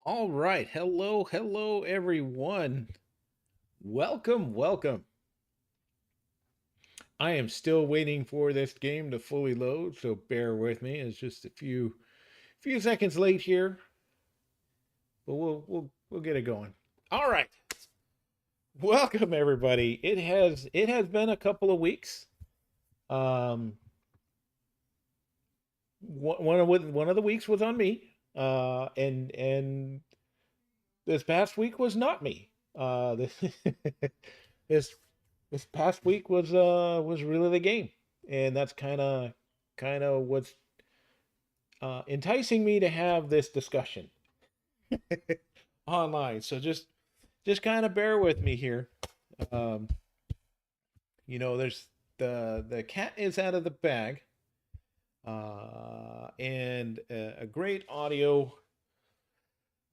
All right. Hello, everyone. Welcome. I am still waiting for this game to fully load, so bear with me. It's just a few seconds late here, but we'll get it going. All right. Welcome, everybody. It has been a couple of weeks. Um, one of the weeks was on me, and this past week was not me. This this this past week was really the game, and that's kind of what's enticing me to have this discussion online. So just kind of bear with me here. Um, there's the cat is out of the bag, and a great audio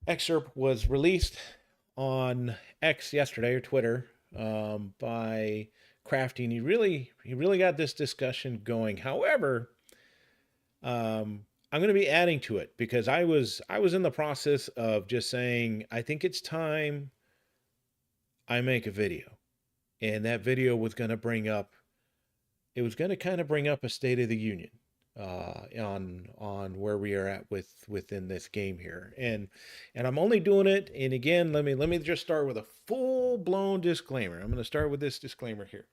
excerpt was released on X yesterday or Twitter by Crafty, and he really got this discussion going. However, I'm going to be adding to it because I was in the process of just saying I think it's time I make a video, and that video was going to bring up it was going to kind of bring up a State of the Union on where we are at within this game here, and I'm only doing it. And again, let me just start with a full blown disclaimer. I'm going to start with this disclaimer here.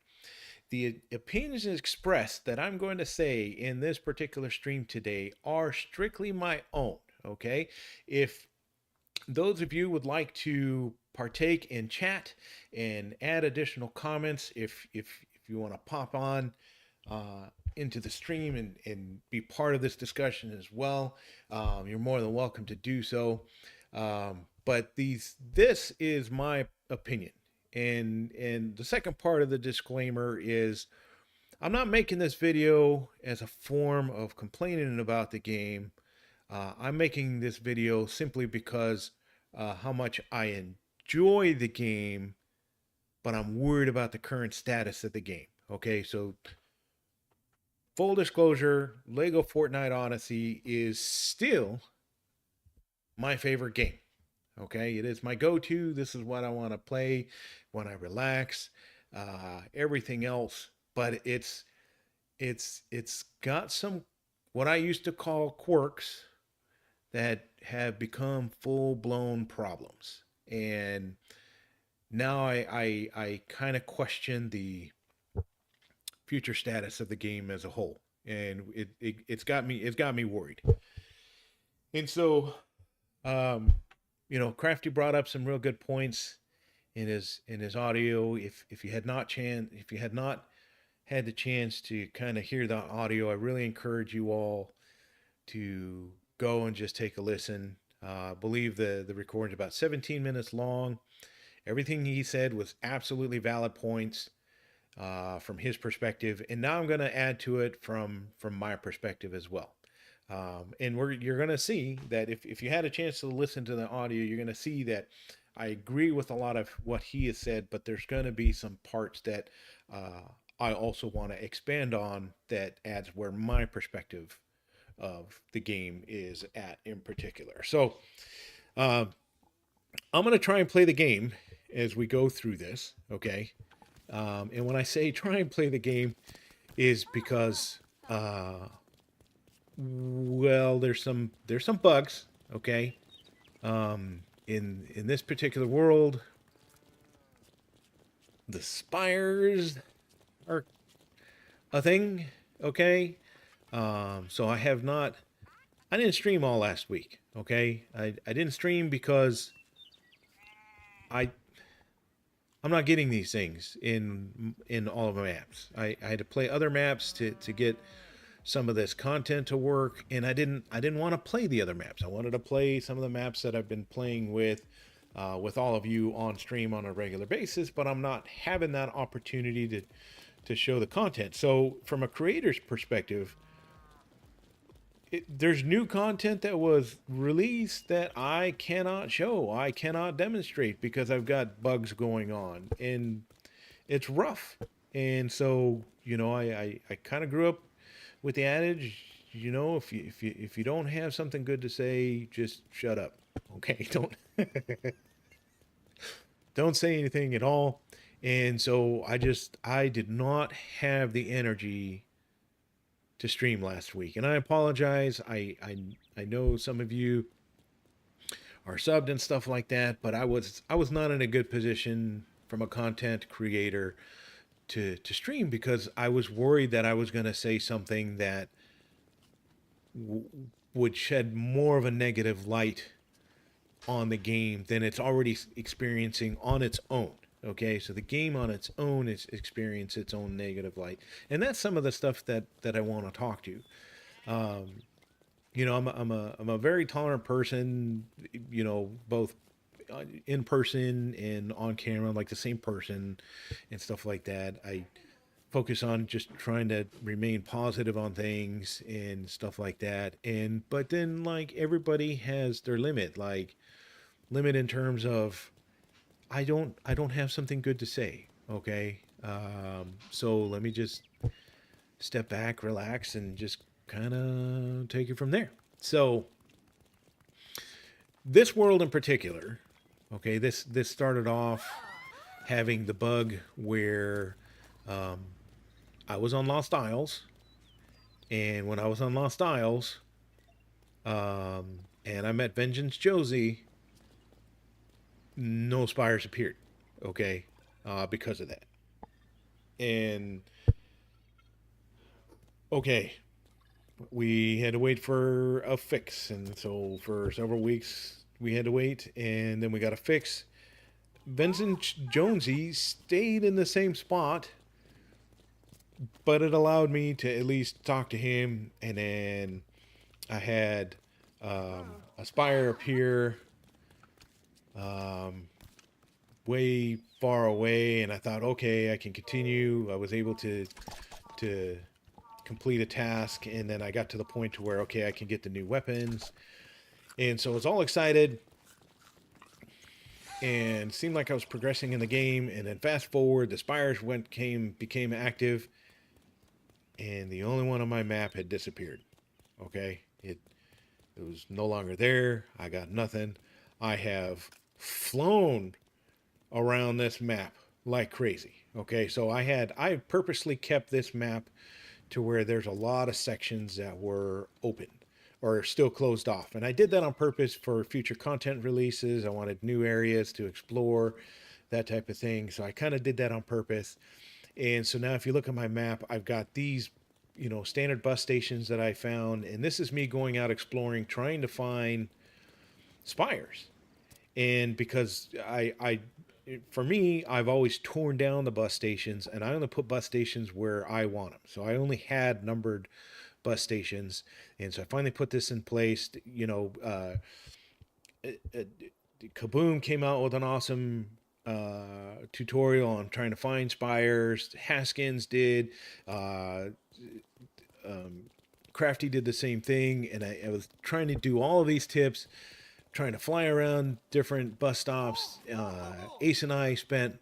The opinions expressed that I'm going to say in this particular stream today are strictly my own. Okay, if those of you would like to partake in chat and add additional comments, if you want to pop on into the stream and be part of this discussion as well, you're more than welcome to do so. But this is my opinion, and the second part of the disclaimer is I'm not making this video as a form of complaining about the game. I'm making this video simply because how much I enjoy the game, but I'm worried about the current status of the game. Okay, so full disclosure, LEGO Fortnite Odyssey is still my favorite game. Okay, it is my go-to. This is what I want to play when I relax. Everything else, but it's got some what I used to call quirks that have become full-blown problems, and now I kind of question the future status of the game as a whole, and it's got me worried. And so, um, Crafty brought up some real good points in his audio. If you had not had the chance to kind of hear the audio, I really encourage you all to go and just take a listen. I believe the recording is about 17 minutes long. Everything he said was absolutely valid points from his perspective, and now I'm going to add to it from my perspective as well. And you're going to see that if you had a chance to listen to the audio, you're going to see that I agree with a lot of what he has said, but there's going to be some parts that I also want to expand on that adds where my perspective of the game is at in particular. So uh, I'm going to try and play the game as we go through this, okay? And when I say try and play the game, is because well, there's some bugs, okay? In this particular world, the spires are a thing, okay? So I didn't stream all last week, okay? I didn't stream because I I'm not getting these things in all of my maps. I had to play other maps to get some of this content to work, and I didn't want to play the other maps. I wanted to play some of the maps that I've been playing with all of you on stream on a regular basis, but I'm not having that opportunity to show the content. So from a creator's perspective, there's new content that was released that I cannot show, I cannot demonstrate because I've got bugs going on, and it's rough. And so, I kind of grew up with the adage, if you don't have something good to say, just shut up. Okay, don't say anything at all. And so I did not have the energy to stream last week, and I apologize. I know some of you are subbed and stuff like that, but I was not in a good position from a content creator to stream because I was worried that I was going to say something that w- would shed more of a negative light on the game than it's already experiencing on its own. Okay, so the game on its own is experience its own negative light, and that's some of the stuff that I want to talk to. Um, I'm a very tolerant person. Both in person and on camera, I'm like the same person and stuff like that. I focus on just trying to remain positive on things and stuff like that. And but then like everybody has their limit, like limit in terms of I don't have something good to say. Okay. So let me just step back, relax, and just kind of take it from there. So this world in particular, okay, this started off having the bug where um, I was on Lost Isles, and when I was on Lost Isles, and I met Vengeance Josie, no spires appeared, okay, because of that. And okay, we had to wait for a fix, and so for several weeks we had to wait, and then we got a fix. Vincent Jonesy stayed in the same spot, but it allowed me to at least talk to him, and then I had a spire appear um, way far away, and I thought, okay, I can continue. I was able to complete a task, and then I got to the point to where okay, I can get the new weapons, and so I was all excited and seemed like I was progressing in the game. And then fast forward, the spires became active, and the only one on my map had disappeared. Okay, it was no longer there. I got nothing. I have flown around this map like crazy. Okay, so I purposely kept this map to where there's a lot of sections that were open or still closed off. And I did that on purpose for future content releases. I wanted new areas to explore, that type of thing. So I kind of did that on purpose. And so now if you look at my map, I've got these, standard bus stations that I found. And this is me going out exploring, trying to find spires. And because for me, I've always torn down the bus stations, and I only put bus stations where I want them. So I only had numbered bus stations, and so I finally put this in place. Kaboom came out with an awesome tutorial on trying to find spires. Haskins did. Uh, Crafty did the same thing, and I was trying to do all of these tips, trying to fly around different bus stops. Ace and I spent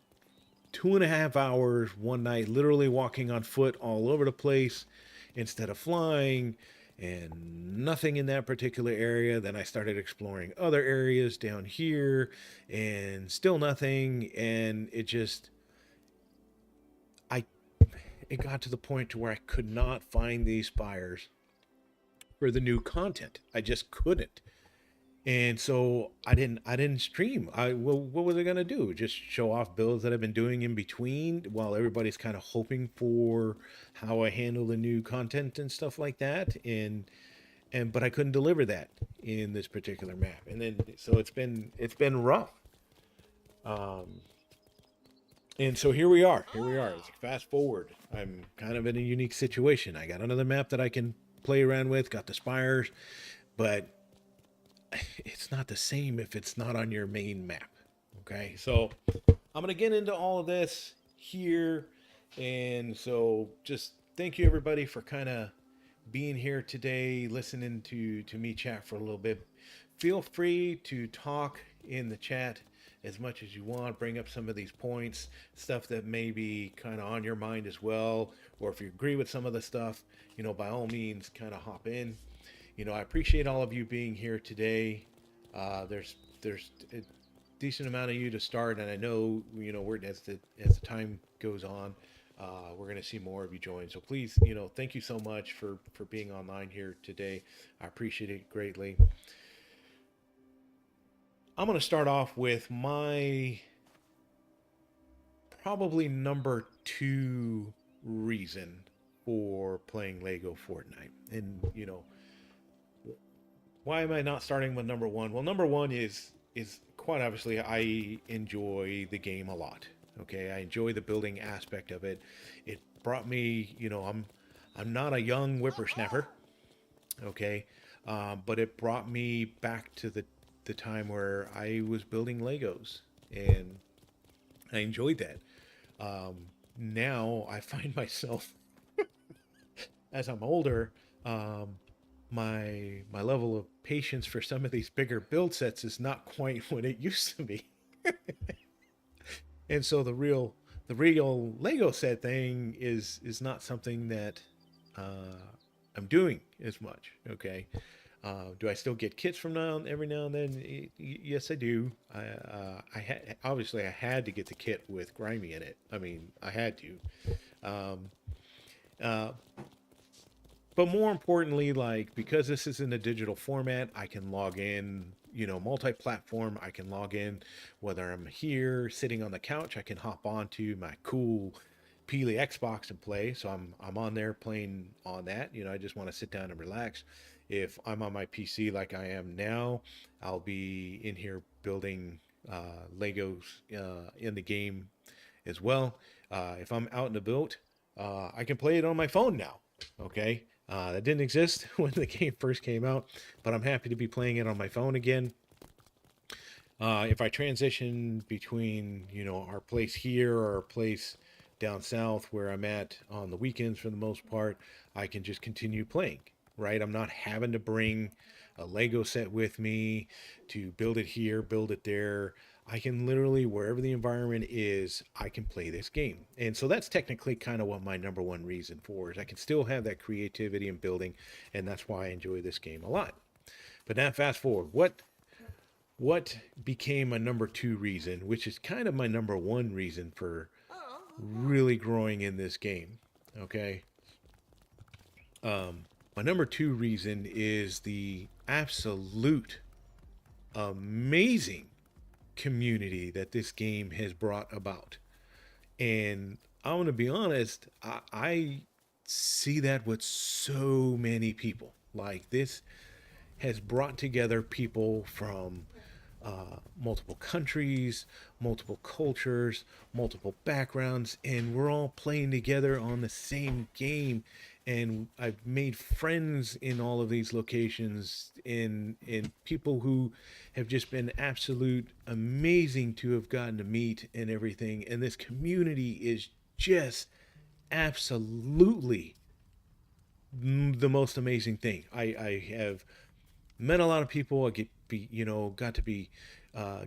2.5 hours one night, literally walking on foot all over the place instead of flying, and nothing in that particular area. Then I started exploring other areas down here, and still nothing. And I, it got to the point to where I could not find these spires for the new content. I just couldn't. And so I didn't stream. What was I gonna do? Just show off builds that I've been doing in between while everybody's kind of hoping for how I handle the new content and stuff like that. And but I couldn't deliver that in this particular map. And then so it's been rough. Um, and so here we are. Here we are. Let's fast forward. I'm kind of in a unique situation. I got another map that I can play around with. Got the spires, but it's not the same if it's not on your main map. Okay, so I'm gonna get into all of this here, and so just thank you everybody for kind of being here today, listening to me chat for a little bit. Feel free to talk in the chat as much as you want. Bring up some of these points, stuff that may be kind of on your mind as well, or if you agree with some of the stuff, by all means, kind of hop in. I appreciate all of you being here today. There's a decent amount of you to start, and I know we're as the time goes on, we're going to see more of you join. So please, thank you so much for being online here today. I appreciate it greatly. I'm going to start off with my probably number two reason for playing Lego Fortnite. And why am I not starting with number one? Well, number one is quite obviously I enjoy the game a lot. Okay, I enjoy the building aspect of it. It brought me, I'm not a young whippersnapper. Okay, but it brought me back to the time where I was building Legos, and I enjoyed that. Um, Now I find myself as I'm older, um, my level of patience for some of these bigger build sets is not quite what it used to be. And so the real Lego set thing is not something that I'm doing as much. Okay, do I still get kits from every now and then? Yes, I do. Obviously I had to get the kit with Grimy in it. I mean, I had to. Um, uh, but more importantly, like because this is in a digital format, I can log in, multi-platform. I can log in whether I'm here sitting on the couch. I can hop onto my cool Peely Xbox and play. So I'm on there playing on that. I just want to sit down and relax. If I'm on my PC like I am now, I'll be in here building Legos in the game as well. If I'm out and about, I can play it on my phone now. Okay, that didn't exist when the game first came out, but I'm happy to be playing it on my phone again. If I transition between, our place here or our place down south where I'm at on the weekends for the most part, I can just continue playing, right? I'm not having to bring a Lego set with me to build it here, build it there. I can literally, wherever the environment is, I can play this game. And so that's technically kind of what my number one reason for is I can still have that creativity in building, and that's why I enjoy this game a lot. But now fast forward, what became a number two reason, which is kind of my number one reason for really growing in this game. Okay. My number two reason is the absolute amazing community that this game has brought about. And I want to be honest, I see that with so many people. Like this has brought together people from multiple countries, multiple cultures, multiple backgrounds, and we're all playing together on the same game. And I've made friends in all of these locations, in people who have just been absolute amazing to have gotten to meet and everything. And this community is just absolutely the most amazing thing. I have met a lot of people. I got to be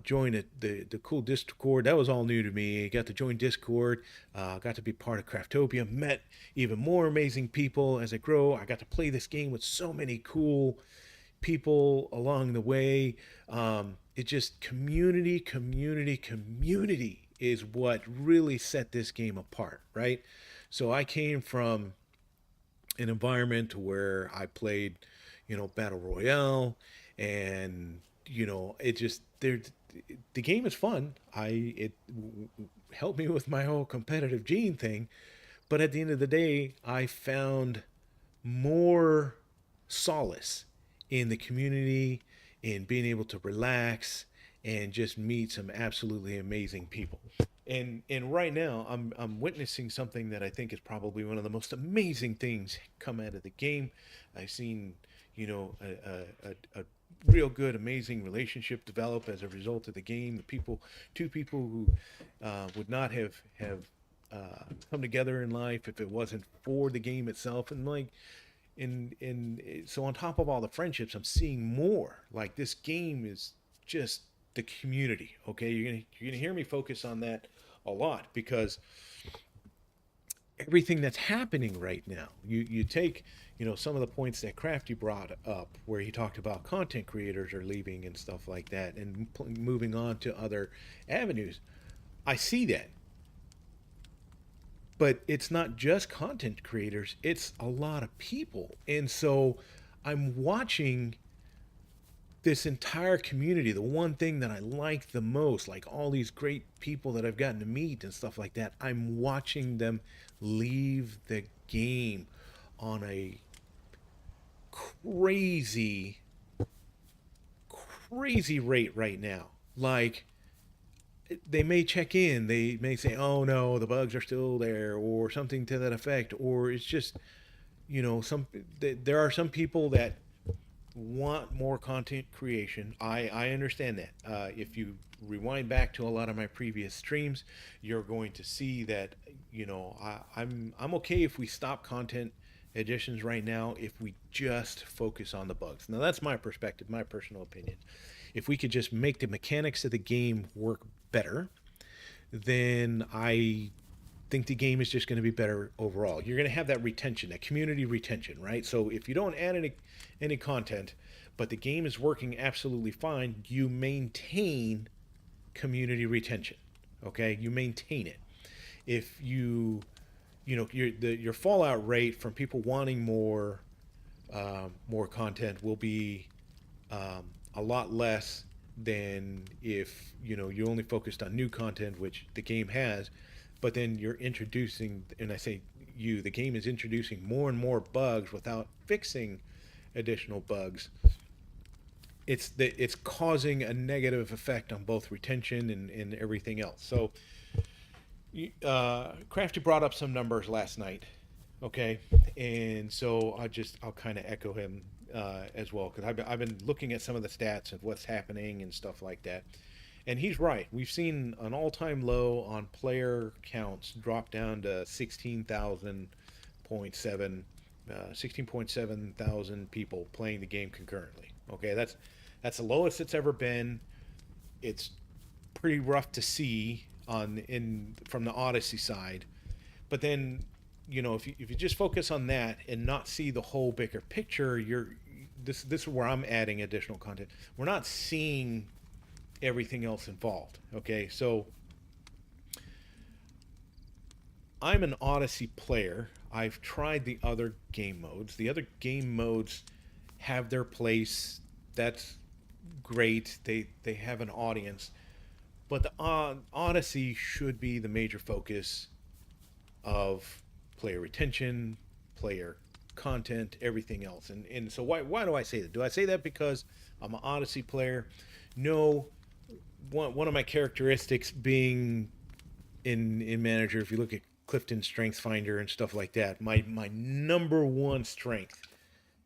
join the cool Discord. That was all new to me. Got to join Discord. Got to be part of Craftopia. Met even more amazing people as I grow. I got to play this game with so many cool people along the way. It just community is what really set this game apart, right? So I came from an environment where I played, battle royale, and it just there. The game is fun. It helped me with my whole competitive gene thing, but at the end of the day, I found more solace in the community, in being able to relax and just meet some absolutely amazing people. And right now I'm witnessing something that I think is probably one of the most amazing things come out of the game. I've seen, a real good, amazing relationship develop as a result of the game. Two people who would not have come together in life if it wasn't for the game itself. And like, and so on top of all the friendships, I'm seeing more. Like this game is just the community. Okay, you're gonna hear me focus on that a lot because everything that's happening right now. You take, some of the points that Crafty brought up, where he talked about content creators are leaving and stuff like that, and moving on to other avenues. I see that, but it's not just content creators; it's a lot of people, and so I'm watching this entire community. The one thing that I like the most, like all these great people that I've gotten to meet and stuff like that, I'm watching them leave the game on a crazy, crazy rate right now. Like, they may check in, they may say, oh no, the bugs are still there, or something to that effect, or it's just, some there are some people that want more content creation. I understand that. If you rewind back to a lot of my previous streams, you're going to see that I'm okay if we stop content additions right now if we just focus on the bugs. Now that's my perspective, my personal opinion. If we could just make the mechanics of the game work better, then I think the game is just going to be better overall. You're going to have that retention, that community retention, right? So if you don't add any content, but the game is working absolutely fine, you maintain community retention. Okay, you maintain it. If your fallout rate from people wanting more content will be a lot less than if you only focused on new content, which the game has, but then you're introducing, and I say the game is introducing more and more bugs without fixing additional bugs. It's causing a negative effect on both retention and everything else. So Crafty brought up some numbers last night, okay, and so I'll kind of echo him as well, because I've been looking at some of the stats of what's happening and stuff like that, and he's right. We've seen an all-time low on player counts drop down to 16.7 thousand people playing the game concurrently. Okay, that's the lowest it's ever been. It's pretty rough to see from the Odyssey side, but then if you just focus on that and not see the whole bigger picture, this is where I'm adding additional content. We're not seeing everything else involved. Okay, so I'm an Odyssey player. I've tried the other game modes. The other game modes have their place. That's great. They have an audience, but the Odyssey should be the major focus of player retention, player content, everything else. And so why do I say that? Do I say that because I'm an Odyssey player? No. One of my characteristics being in manager, if you look at Clifton Strength Finder and stuff like that, my number one strength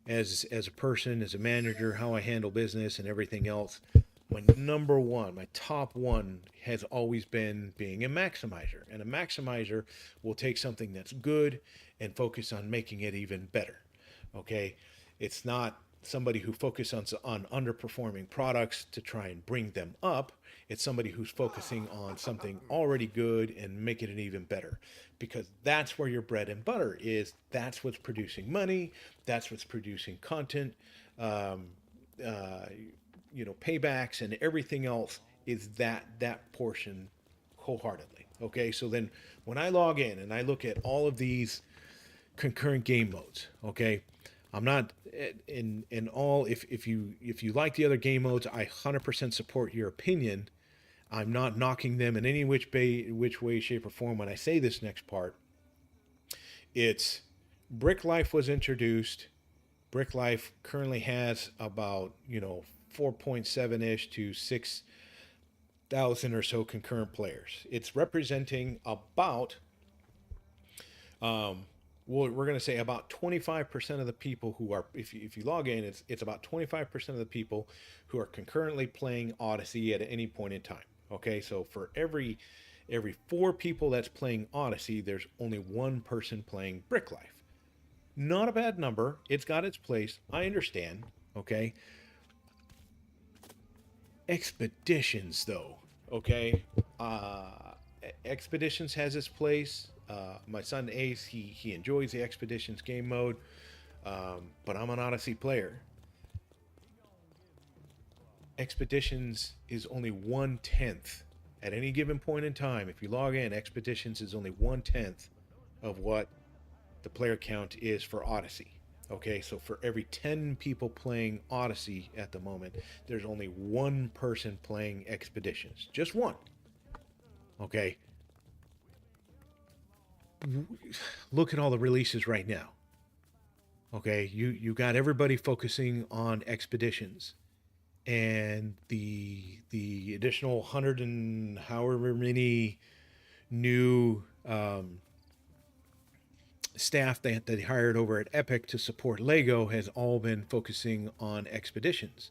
as a person, as a manager, how I handle business and everything else, my number one, my top one has always been being a maximizer. And a maximizer will take something that's good and focus on making it even better. Okay? It's not somebody who focuses on underperforming products to try and bring them up. It's somebody who's focusing on something already good and making it even better, because that's where your bread and butter is. That's what's producing money. That's what's producing content, paybacks and everything else is that portion wholeheartedly. Okay, so then when I log in and I look at all of these concurrent game modes, okay, I'm not in all. If you like the other game modes, I 100% support your opinion. I'm not knocking them in any which way, shape, or form. When I say this next part, it's Brick Life was introduced. Brick Life currently has about 4.7 ish to 6,000 or so concurrent players. It's representing about we're going to say about 25% of the people who are, if you log in, it's about 25% of the people who are concurrently playing Odyssey at any point in time. Okay, so for every 4 people that's playing Odyssey, there's only 1 person playing Brick Life. Not a bad number. It's got its place. I understand. Okay. Expeditions, though. Okay. Expeditions has its place. My son Ace, he enjoys the Expeditions game mode, but I'm an Odyssey player. Expeditions is only 1/10 at any given point in time. If you log in, Expeditions is only 1/10 of what the player count is for Odyssey. Okay, so for every 10 people playing Odyssey at the moment, there's only one person playing Expeditions. Just one. Okay, look at all the releases right now. Okay, you got everybody focusing on Expeditions, and the additional 100 and however many new staff that they hired over at Epic to support Lego has all been focusing on Expeditions.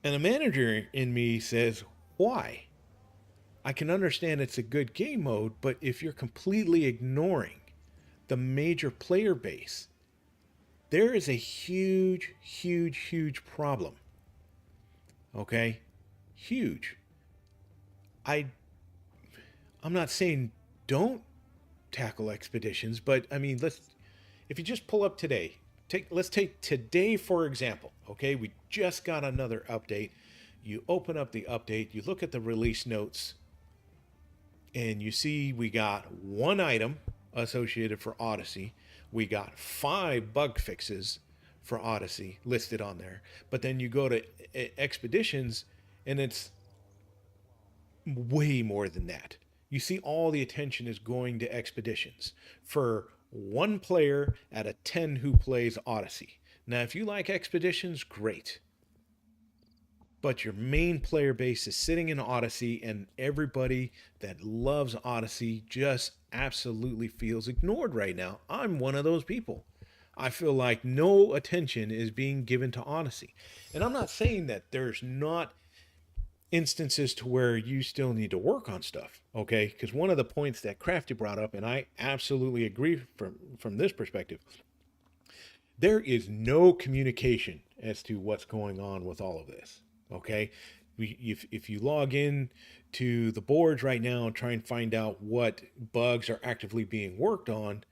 And the manager in me says, why? I can understand it's a good game mode, but if you're completely ignoring the major player base, there is a huge, huge, huge problem. Okay? Huge. I I'm not saying don't tackle Expeditions, but I mean, if you just pull up today, let's take today for example. Okay? We just got another update. You open up the update, you look at the release notes, and you see we got one item associated for Odyssey. We got 5 bug fixes for Odyssey listed on there. But then you go to Expeditions and it's way more than that. You see, all the attention is going to Expeditions for one player out of 10 who plays Odyssey. Now, if you like Expeditions, great. But your main player base is sitting in Odyssey, and everybody that loves Odyssey just absolutely feels ignored right now. I'm one of those people. I feel like no attention is being given to Odyssey. And I'm not saying that there's not instances to where you still need to work on stuff, okay? Because one of the points that Crafty brought up, and I absolutely agree from this perspective, there is no communication as to what's going on with all of this. Okay, if you log in to the boards right now and try and find out what bugs are actively being worked on,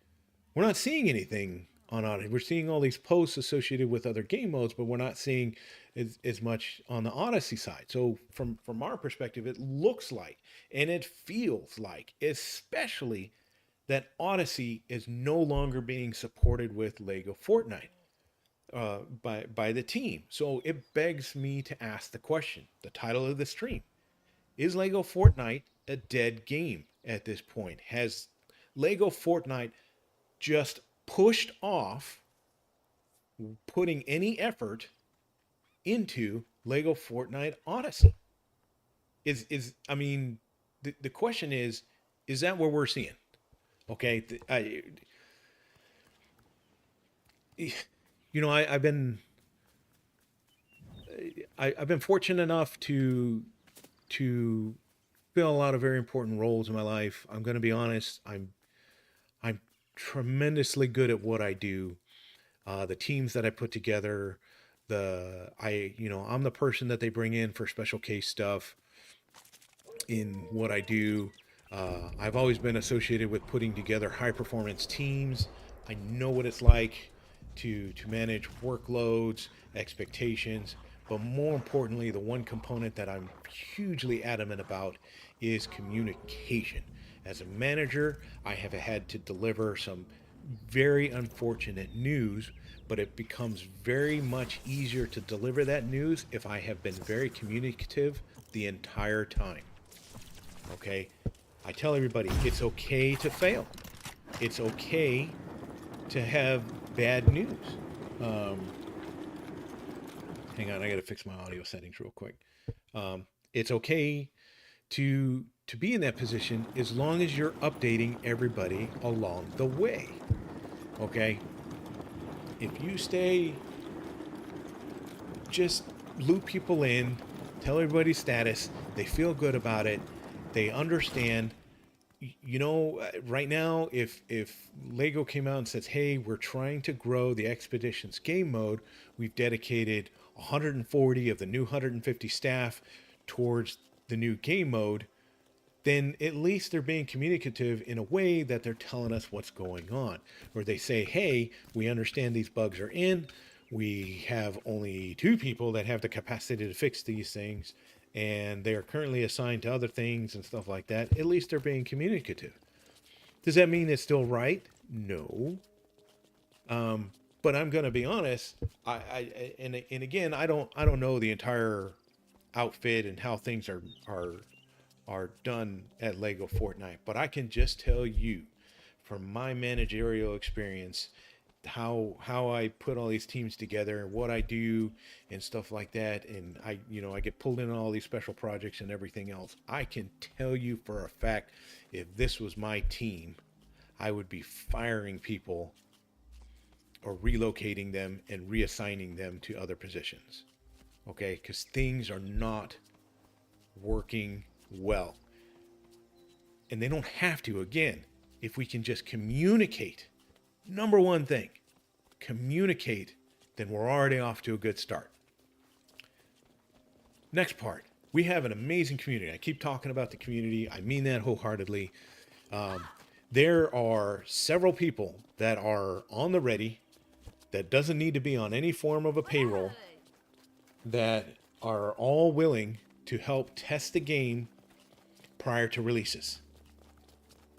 we're not seeing anything on Odyssey. We're seeing all these posts associated with other game modes, but we're not seeing as much on the Odyssey side. So from our perspective, it looks like and it feels like, especially, that Odyssey is no longer being supported with Lego Fortnite by the team. So it begs me to ask the question. The title of the stream: is Lego Fortnite a dead game at this point? Has Lego Fortnite just pushed off putting any effort into Lego Fortnite Odyssey? Is I mean, the question is that what we're seeing? Okay, I've been I've been fortunate enough to fill a lot of very important roles in my life. I'm going to be honest. I'm tremendously good at what I do. The teams that I put together, I'm the person that they bring in for special case stuff in what I do. I've always been associated with putting together high performance teams. I know what it's like to manage workloads, expectations, but more importantly, the one component that I'm hugely adamant about is communication. As a manager, I have had to deliver some very unfortunate news, but it becomes very much easier to deliver that news if I have been very communicative the entire time. Okay? I tell everybody it's okay to fail. It's okay to have bad news. Um, Hang on, I got to fix my audio settings real quick. It's okay to be in that position as long as you're updating everybody along the way. Okay? If you stay, just loop people in, tell everybody status, they feel good about it, they understand. Right now, if Lego came out and says, hey, we're trying to grow the Expeditions game mode, we've dedicated 140 of the new 150 staff towards the new game mode, then at least they're being communicative in a way that they're telling us what's going on. Or they say, hey, we understand these bugs are in. We have only 2 people that have the capacity to fix these things, and they are currently assigned to other things and stuff like that. At least they're being communicative. Does that mean it's still right? No. But I'm going to be honest. And again, I don't know the entire outfit and how things are done at Lego Fortnite, but I can just tell you from my managerial experience how I put all these teams together and what I do and stuff like that, and I get pulled in on all these special projects and everything else. I can tell you for a fact, if this was my team, I would be firing people or relocating them and reassigning them to other positions. Okay, because things are not working well. And they don't have to, again, if we can just communicate. Number one thing, communicate, then we're already off to a good start. Next part, we have an amazing community. I keep talking about the community. I mean that wholeheartedly. There are several people that are on the ready that doesn't need to be on any form of a payroll that are all willing to help test the game prior to releases.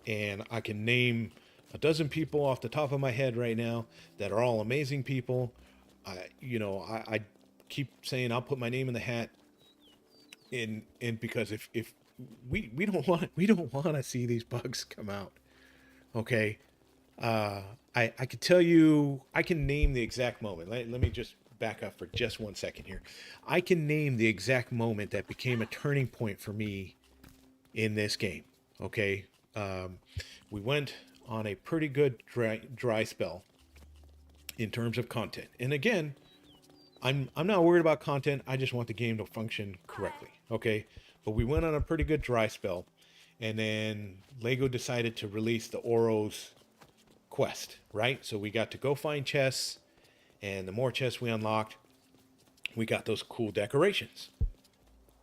And I can name a dozen people off the top of my head right now that are all amazing people. I keep saying I'll put my name in the hat, in because if we don't want to see these bugs come out. Okay, I could tell you, I can name the exact moment. Let me just back up for just 1 second here. I can name the exact moment that became a turning point for me in this game. Okay, we went on a pretty good dry spell in terms of content, and again, I'm not worried about content. I just want the game to function correctly. Okay, but we went on a pretty good dry spell, and then Lego decided to release the Oros quest, right? So we got to go find chests, and the more chests we unlocked, we got those cool decorations.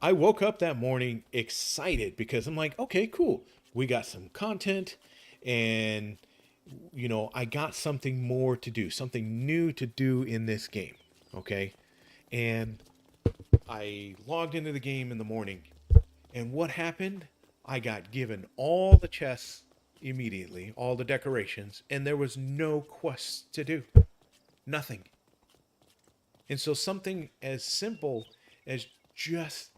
I woke up that morning excited because I'm like, okay, cool. We got some content, and I got something more to do, something new to do in this game. Okay. And I logged into the game in the morning, and what happened? I got given all the chests immediately, all the decorations, and there was no quests to do. Nothing. And so something as simple as just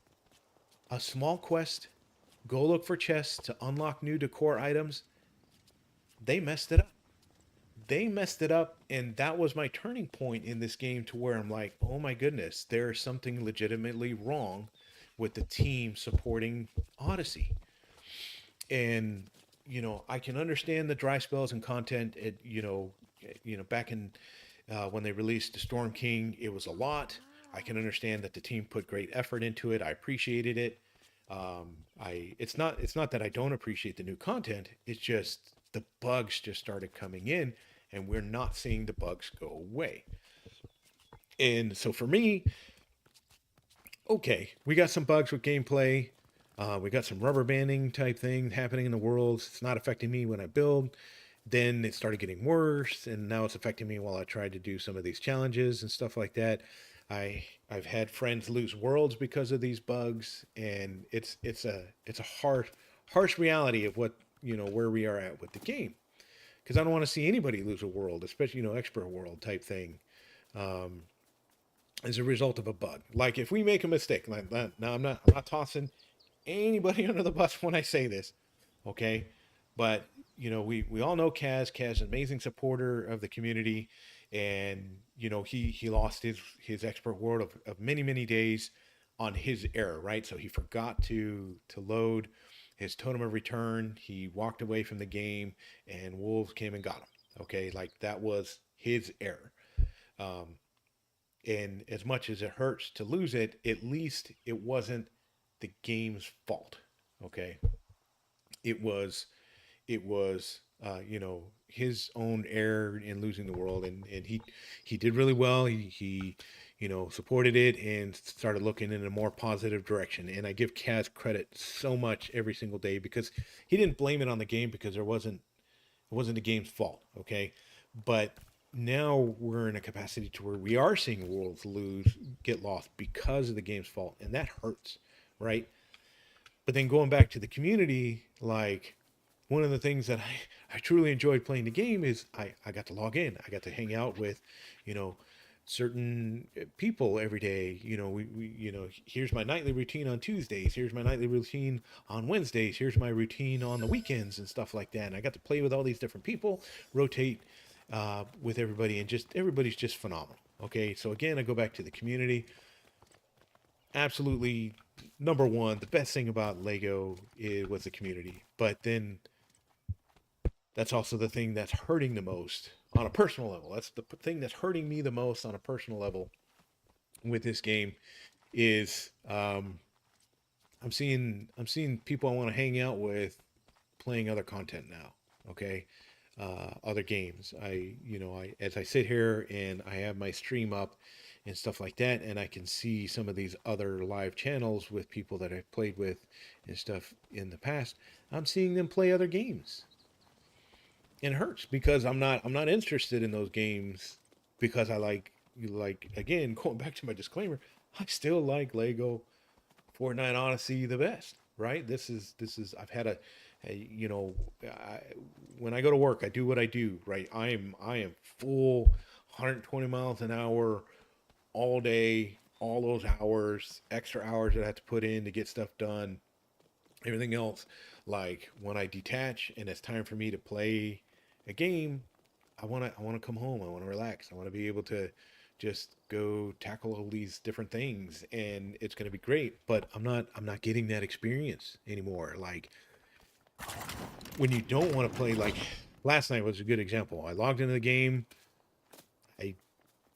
a small quest, go look for chests to unlock new decor items, they messed it up. They messed it up, and that was my turning point in this game, to where I'm like, oh my goodness, there's something legitimately wrong with the team supporting Odyssey. And I can understand the dry spells and content. Back in when they released the Storm King, it was a lot. I can understand that the team put great effort into it. I appreciated it. It's not that I don't appreciate the new content. It's just the bugs just started coming in, and we're not seeing the bugs go away. And so for me, okay, we got some bugs with gameplay. We got some rubber banding type thing happening in the world. It's not affecting me when I build. Then it started getting worse, and now it's affecting me while I tried to do some of these challenges and stuff like that. I've had friends lose worlds because of these bugs, and it's a harsh reality of what where we are at with the game. Because I don't want to see anybody lose a world, especially expert world type thing, as a result of a bug. Like if we make a mistake, like now I'm not tossing anybody under the bus when I say this, okay? But we all know Kaz. Kaz is an amazing supporter of the community, and he lost his expert world of many days on his error, right? So he forgot to load his totem of return. He walked away from the game, and wolves came and got him. Okay, like that was his error. Um, and as much as it hurts to lose it, at least it wasn't the game's fault. Okay, it was his own error in losing the world, and he did really well. He supported it and started looking in a more positive direction. And I give Kaz credit so much every single day because he didn't blame it on the game because it wasn't the game's fault, okay? But now we're in a capacity to where we are seeing worlds get lost because of the game's fault, and that hurts, right? But then going back to the community, like one of the things that I truly enjoyed playing the game is I got to log in. I got to hang out with, you know, certain people every day. Here's my nightly routine on Tuesdays. Here's my nightly routine on Wednesdays. Here's my routine on the weekends and stuff like that. And I got to play with all these different people, rotate with everybody, and just everybody's just phenomenal. Okay, so again, I go back to the community. Absolutely, number one, the best thing about Lego was the community. But then that's also the thing that's hurting the most on a personal level. That's the thing that's hurting me the most on a personal level with this game is I'm seeing people I want to hang out with playing other content now. Okay, other games. I as I sit here and I have my stream up and stuff like that, and I can see some of these other live channels with people that I've played with and stuff in the past. I'm seeing them play other games. It hurts because I'm not interested in those games because I like again going back to my disclaimer. I still like Lego Fortnite Odyssey the best, right? This is I've had I, when I go to work, I do what I do, right? I am full 120 miles an hour all day, all those hours, extra hours that I have to put in to get stuff done. Everything else, like when I detach and it's time for me to play a game, I want to come home. I want to relax. I want to be able to just go tackle all these different things, and it's going to be great. But I'm not getting that experience anymore. Like when you don't want to play, like last night was a good example. I logged into the game. I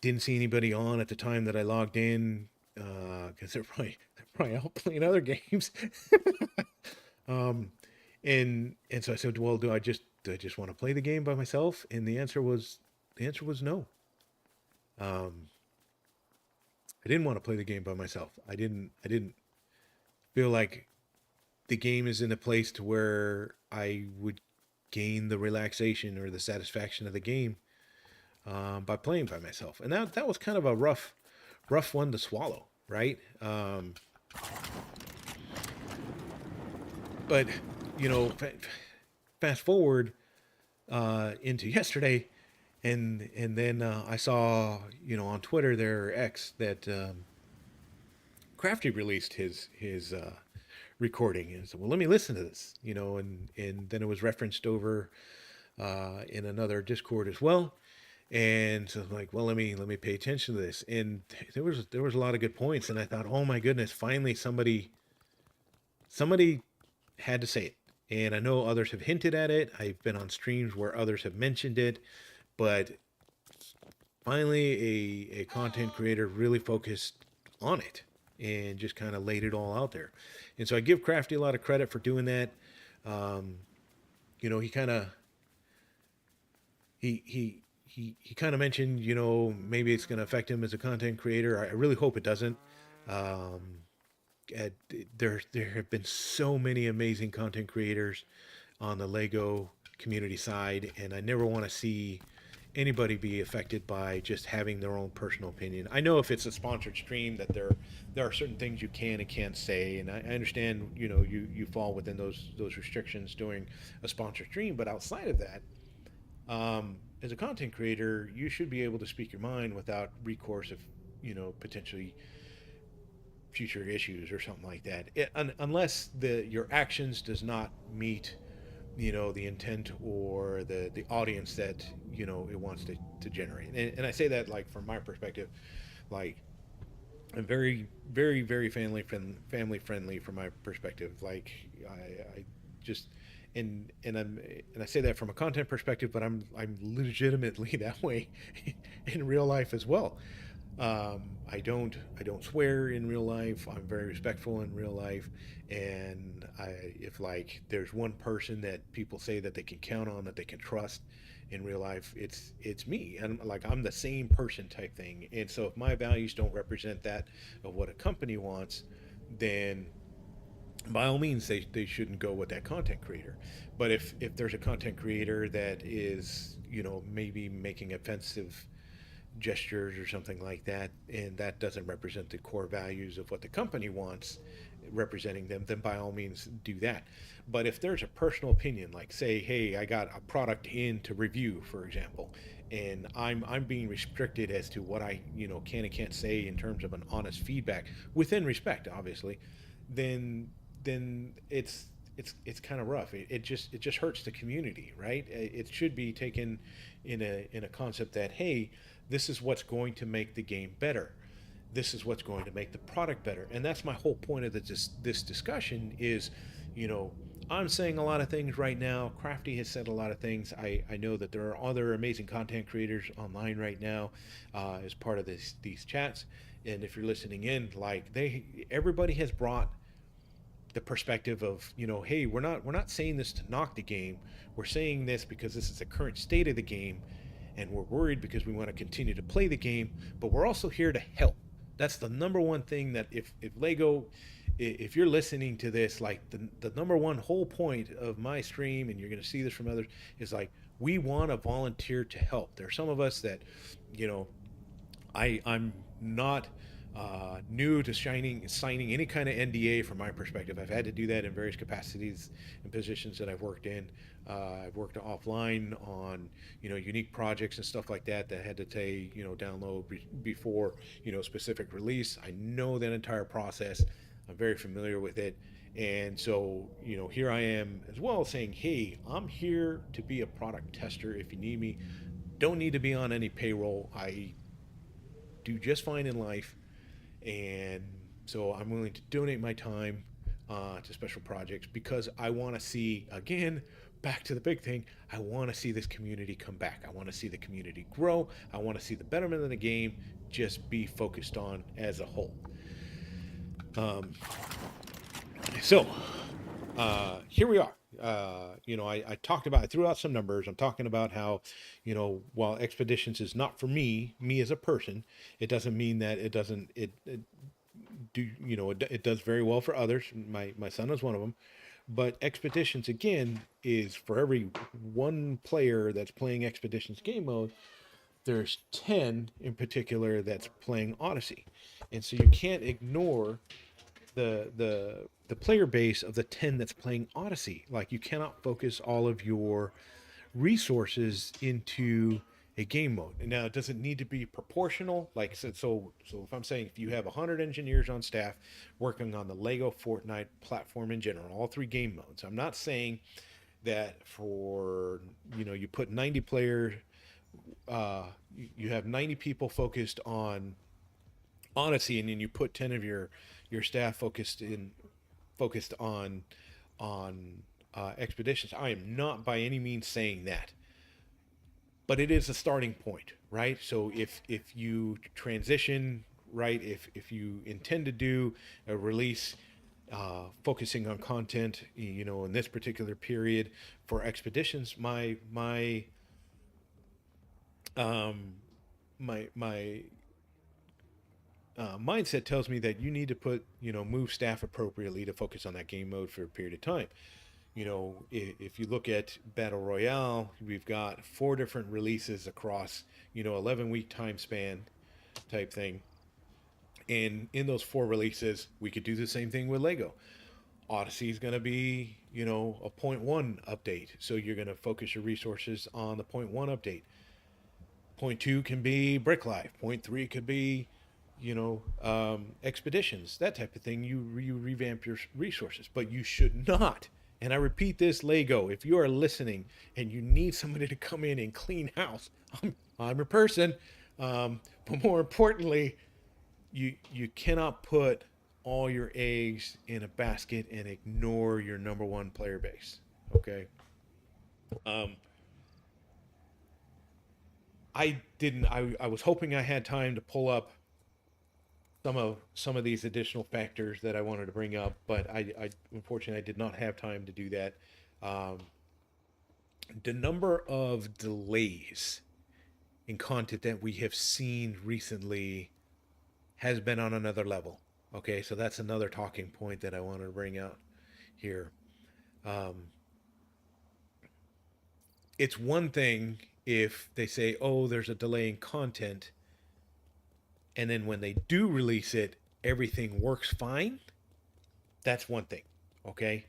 didn't see anybody on at the time that I logged in because they're probably out playing other games. um, and so I said, well, do I just want to play the game by myself? And the answer was no. Um, I didn't want to play the game by myself. I didn't feel like the game is in a place to where I would gain the relaxation or the satisfaction of the game by playing by myself. And that was kind of a rough one to swallow, right? But fast forward into yesterday, and then I saw on Twitter their X that Crafty released his recording, and so well let me listen to this, and then it was referenced over in another Discord as well. And so I'm like, well, let me pay attention to this. And there was a lot of good points, and I thought, oh my goodness, finally somebody had to say it. And I know others have hinted at it. I've been on streams where others have mentioned it, but finally a content creator really focused on it and just kind of laid it all out there. And so I give Crafty a lot of credit for doing that. Um, he kind of he kind of mentioned, maybe it's going to affect him as a content creator. I really hope it doesn't. Um, at, there have been so many amazing content creators on the Lego community side, and I never want to see anybody be affected by just having their own personal opinion. I know if it's a sponsored stream that there are certain things you can and can't say, and I understand you fall within those restrictions during a sponsored stream, but outside of that, as a content creator, you should be able to speak your mind without recourse of potentially future issues or something like that. Unless your actions does not meet the intent or the audience that it wants to generate. And I say that, like, from my perspective, like, I'm very very very family friendly from my perspective. Like, I just and I say that from a content perspective, but I'm legitimately that way in real life as well. I don't swear in real life. I'm very respectful in real life, and if like there's one person that people say that they can count on, that they can trust in real life, it's me. And like I'm the same person type thing. And so if my values don't represent that of what a company wants, then by all means they shouldn't go with that content creator. But if there's a content creator that is, maybe making offensive gestures or something like that, and that doesn't represent the core values of what the company wants representing them, then by all means do that. But if there's a personal opinion, like say, hey, I got a product in to review, for example, and I'm being restricted as to what I can and can't say in terms of an honest feedback within respect, obviously, then it's kind of rough. It just hurts the community, right? It should be taken in a concept that, hey, this is what's going to make the game better. This is what's going to make the product better. And that's my whole point of this discussion is, you know, I'm saying a lot of things right now. Crafty has said a lot of things. I know that there are other amazing content creators online right now as part of these chats. And if you're listening in, like everybody has brought the perspective of, hey, we're not saying this to knock the game. We're saying this because this is the current state of the game, and we're worried because we want to continue to play the game, but we're also here to help. That's the number one thing. That if Lego, if you're listening to this, like the number one whole point of my stream, and you're going to see this from others, is like we want to volunteer to help. There are some of us that, you know, I'm not new to signing any kind of NDA from my perspective. I've had to do that in various capacities and positions that I've worked in. I've worked offline on unique projects and stuff like that that had to say download before specific release. I know that entire process. I'm very familiar with it. And so, here I am as well saying, hey, I'm here to be a product tester if you need me. Don't need to be on any payroll. I do just fine in life, and so I'm willing to donate my time to special projects because I want to see, again, back to the big thing. I want to see this community come back. I want to see the community grow. I want to see the betterment of the game just be focused on as a whole. Um, so here we are. I talked about, I threw out some numbers. I'm talking about how, while Expeditions is not for me as a person, it doesn't mean that it do, it does very well for others. My son is one of them. But Expeditions, again, is for every one player that's playing Expeditions game mode, there's 10 in particular that's playing Odyssey. And so you can't ignore the player base of the 10 that's playing Odyssey. Like, you cannot focus all of your resources into a game mode. And now, it doesn't need to be proportional. Like I said, so if I'm saying if you have 100 engineers on staff working on the Lego Fortnite platform in general, all three game modes, I'm not saying that for you put 90 players, you have 90 people focused on Odyssey, and then you put 10 of your staff focused on Expeditions. I am not by any means saying that, but it is a starting point, right? So if you transition, right, if you intend to do a release focusing on content, in this particular period for Expeditions, um, my mindset tells me that you need to move staff appropriately to focus on that game mode for a period of time. If you look at Battle Royale, we've got 4 different releases across 11-week time span type thing. And in those 4 releases, we could do the same thing with Lego. Odyssey is going to be, a point one update. So you're going to focus your resources on the point one update. Point two can be Brick Life. Point three could be, Expeditions, that type of thing. You revamp your resources, but you should not. And I repeat this, Lego, if you are listening and you need somebody to come in and clean house, I'm your person. But more importantly, you cannot put all your eggs in a basket and ignore your number one player base. Okay. Um, I didn't. I was hoping I had time to pull up some of these additional factors that I wanted to bring up, but I unfortunately I did not have time to do that. Um, the number of delays in content that we have seen recently has been on another level. Okay, so that's another talking point that I wanted to bring out here. Um, it's one thing if they say, "Oh, there's a delay in content," and then when they do release it, everything works fine. That's one thing. Okay,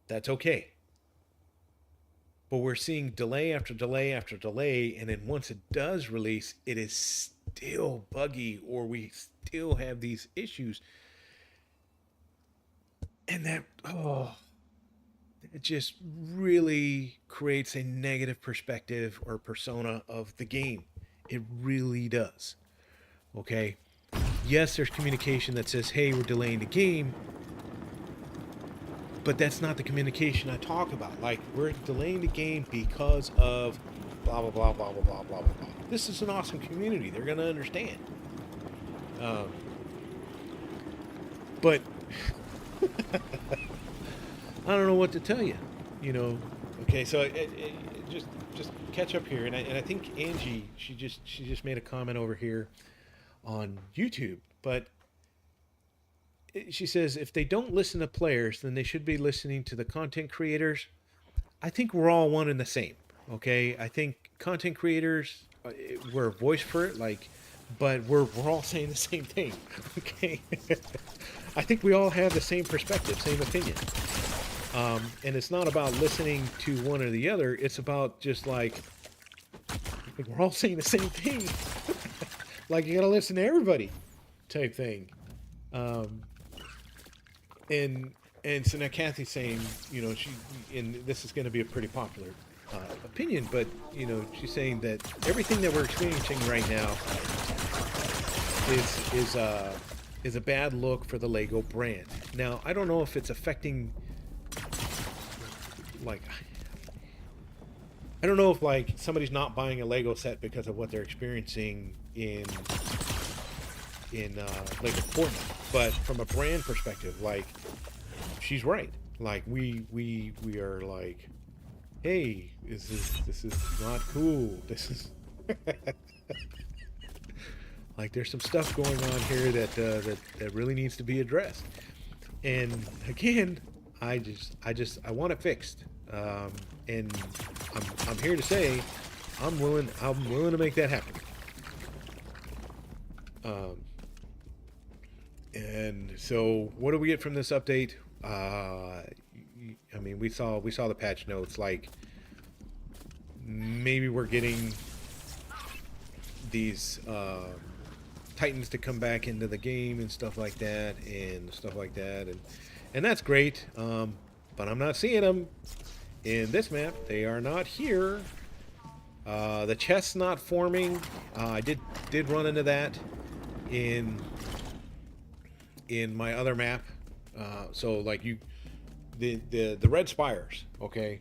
that's okay. But we're seeing delay after delay after delay, and then once it does release, it is still buggy, or we still have these issues, and that it just really creates a negative perspective or persona of the game. It really does. Okay. Yes, there's communication that says, "Hey, we're delaying the game," but that's not the communication I talk about. Like, we're delaying the game because of blah blah blah blah blah blah blah blah. This is an awesome community. They're gonna understand. Um, but I don't know what to tell you. You know. Okay, so just catch up here, and I think Angie she just made a comment over here on YouTube, but she says if they don't listen to players, then they should be listening to the content creators. I think we're all one and the same. Okay, I think content creators, we're a voice for it, like, but we're all saying the same thing. Okay, I think we all have the same perspective, same opinion. And it's not about listening to one or the other. It's about just like we're all saying the same thing. Like, you gotta listen to everybody, type thing. Um, and so now Kathy's saying, and this is going to be a pretty popular opinion, but she's saying that everything that we're experiencing right now is a bad look for the Lego brand. Now, I don't know if it's affecting, like, I don't know if like somebody's not buying a Lego set because of what they're experiencing in Lego Fortnite, but from a brand perspective, like, she's right. Like, we are like, hey, this is not cool. This is like, there's some stuff going on here that really needs to be addressed. And again, I want it fixed. And I'm here to say I'm willing to make that happen. And so what do we get from this update? I mean, we saw the patch notes. Like, maybe we're getting these Titans to come back into the game and stuff like that, and that's great. But I'm not seeing them in this map. They are not here. The chest's not forming. I did run into that in my other map. So like the red spires, okay,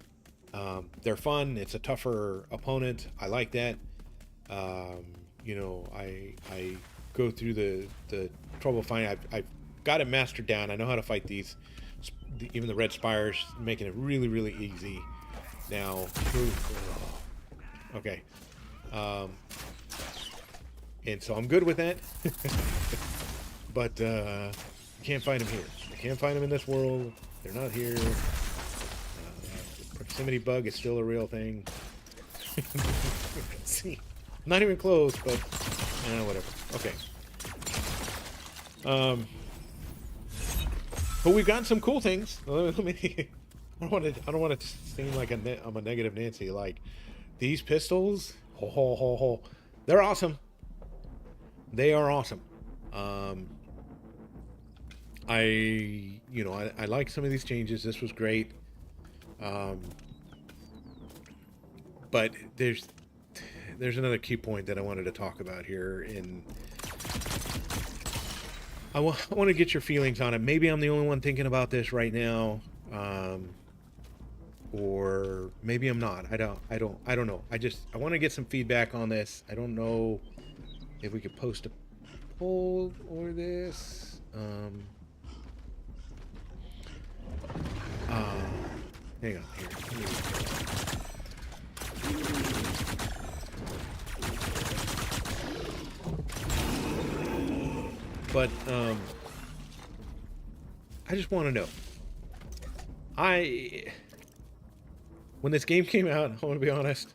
they're fun. It's a tougher opponent. I like that. I go through the trouble finding. I've got it mastered down. I know how to fight these. Even the red spires, making it really, really easy now. Okay. And so I'm good with that. But you can't find them here. You can't find them in this world. They're not here. The proximity bug is still a real thing. See, not even close, but whatever. Okay. But we've gotten some cool things. Let me. I don't want to seem like I'm a negative Nancy. Like, these pistols, they're awesome. They are awesome. I like some of these changes. This was great. But there's another key point that I wanted to talk about here, and I want to get your feelings on it. Maybe I'm the only one thinking about this right now, or maybe I'm not. I don't know. I want to get some feedback on this. I don't know if we could post hold over this. Uh, Hang on here. But I just want to know. I When this game came out, I want to be honest.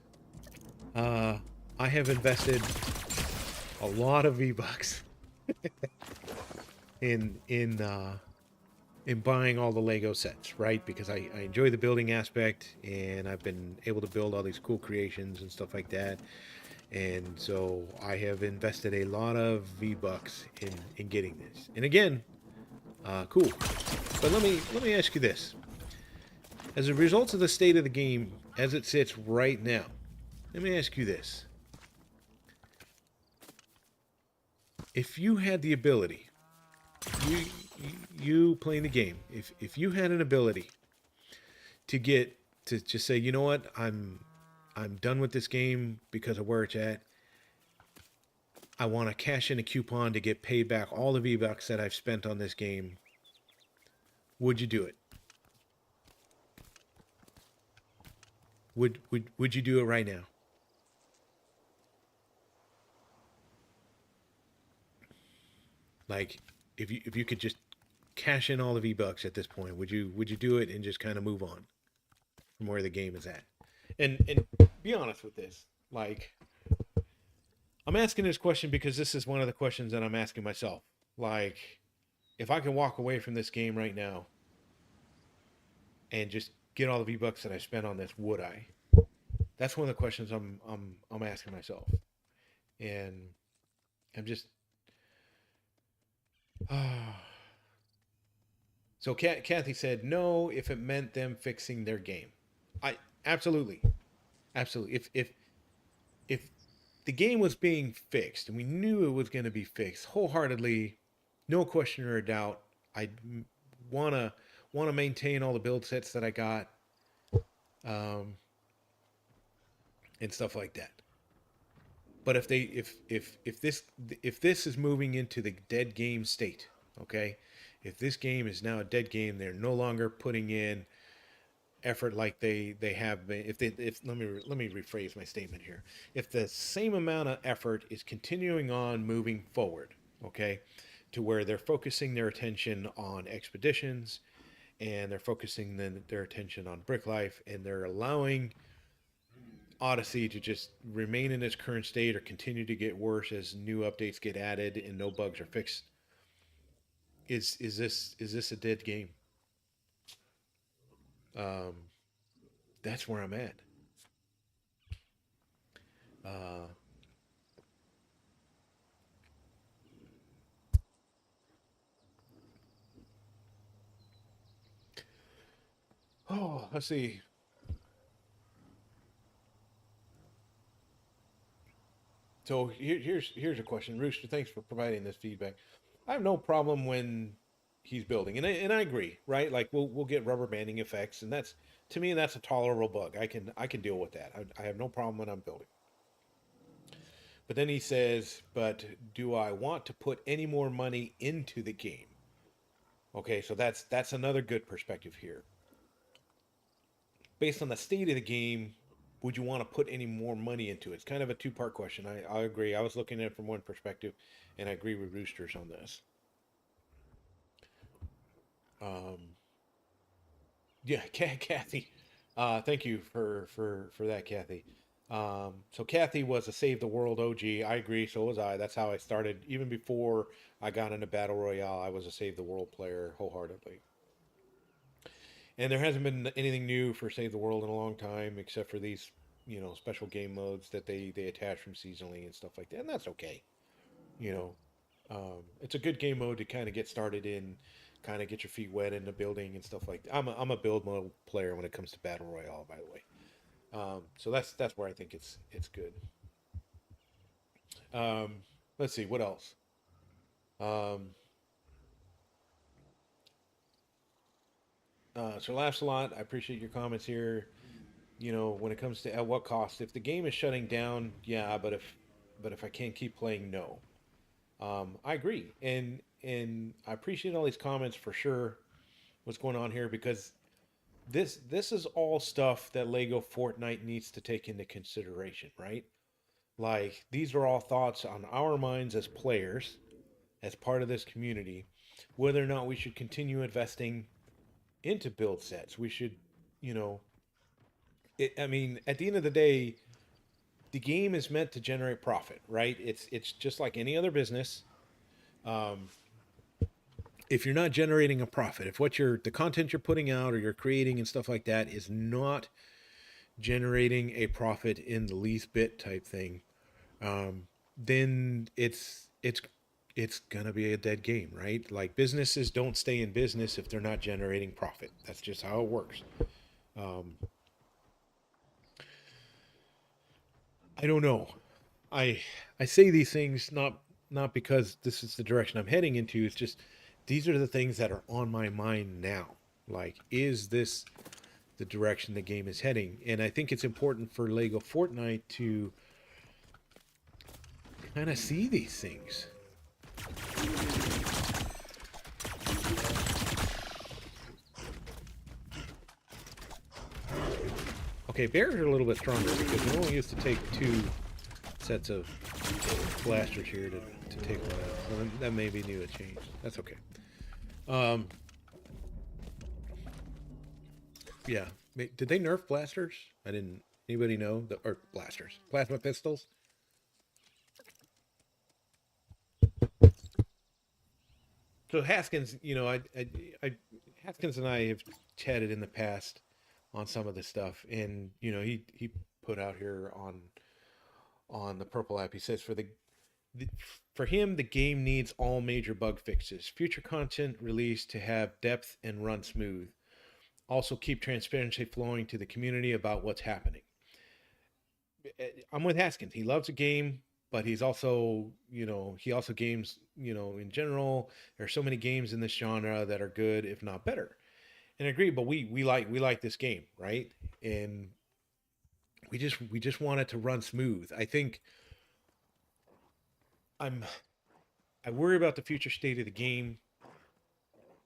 Uh, I have invested a lot of V Bucks in in buying all the Lego sets, right? Because I enjoy the building aspect, and I've been able to build all these cool creations and stuff like that. And so I have invested a lot of V Bucks in getting this. And again, cool. But let me ask you this: as a result of the state of the game as it sits right now, let me ask you this: if you had the ability, you you playing the game, if you had an ability to get to just say, you know what, I'm done with this game because of where it's at. I want to cash in a coupon to get paid back all the V Bucks that I've spent on this game. Would you do it? Would you do it right now? Like, if you could just cash in all the V Bucks at this point, would you do it and just kind of move on from where the game is at? And be honest with this. Like, I'm asking this question because this is one of the questions that I'm asking myself. Like, if I can walk away from this game right now and just get all the V Bucks that I spent on this, would I? That's one of the questions I'm asking myself, and I'm just. So Kathy said no if it meant them fixing their game. I absolutely, absolutely. If the game was being fixed and we knew it was going to be fixed wholeheartedly, no question or a doubt, I wanna wanna maintain all the build sets that I got, um, and stuff like that. But if this is moving into the dead game state, okay, if this game is now a dead game, they're no longer putting in effort like they have been. If let me rephrase my statement here. If the same amount of effort is continuing on moving forward, okay, to where they're focusing their attention on expeditions and they're focusing their attention on brick life and they're allowing Odyssey to just remain in its current state or continue to get worse as new updates get added and no bugs are fixed. Is this a dead game? Um, that's where I'm at. Uh, oh, let's see. So here's a question, Rooster. Thanks for providing this feedback. I have no problem when he's building, and I agree, right? Like we'll get rubber banding effects, and that's to me that's a tolerable bug. I can deal with that. I have no problem when I'm building. But then he says, "But do I want to put any more money into the game?" Okay, so that's another good perspective here. Based on the state of the game, would you want to put any more money into it? It's kind of a two-part question. I agree. I was looking at it from one perspective, and I agree with Roosters on this. Um, yeah, Kathy. Thank you for that, Kathy. So Kathy was a Save the World OG. I agree. So was I. That's how I started. Even before I got into Battle Royale, I was a Save the World player wholeheartedly. And there hasn't been anything new for Save the World in a long time, except for these, special game modes that they attach from seasonally and stuff like that. And that's okay. You know, it's a good game mode to kind of get started in, kind of get your feet wet in the building and stuff like that. I'm a build mode player when it comes to Battle Royale, by the way. So that's where I think it's good. Um, let's see what else. Um, so laughs a lot. I appreciate your comments here. When it comes to at what cost, if the game is shutting down, yeah, but if I can't keep playing, no. I agree, and I appreciate all these comments for sure. What's going on here because this is all stuff that Lego Fortnite needs to take into consideration, right? Like these are all thoughts on our minds as players, as part of this community, whether or not we should continue investing into build sets. We should, you know, I mean, at the end of the day, the game is meant to generate profit, right? It's just like any other business. Um, if you're not generating a profit, if what you're the content you're putting out or you're creating and stuff like that is not generating a profit in the least bit type thing, then it's gonna be a dead game, right? Like businesses don't stay in business if they're not generating profit. That's just how it works. Um, I don't know. I I say these things not because this is the direction I'm heading into. It's just these are the things that are on my mind now. Like, is this the direction the game is heading? And I think it's important for Lego Fortnite to kind of see these things. Okay, bears are a little bit stronger because we only used to take two sets of blasters here to take one out. So that maybe knew a change. That's okay. Um, yeah. Did they nerf blasters? I didn't. Anybody know? Or blasters. Plasma pistols? So Haskins, Haskins and I have chatted in the past on some of this stuff, and he put out here on the Purple app. He says the for him the game needs all major bug fixes, future content released to have depth and run smooth. Also keep transparency flowing to the community about what's happening. I'm with Haskins. He loves the game, but he's also, he also games, in general. There are so many games in this genre that are good, if not better. And I agree, but we like this game, right? And we just want it to run smooth. I think I'm I worry about the future state of the game.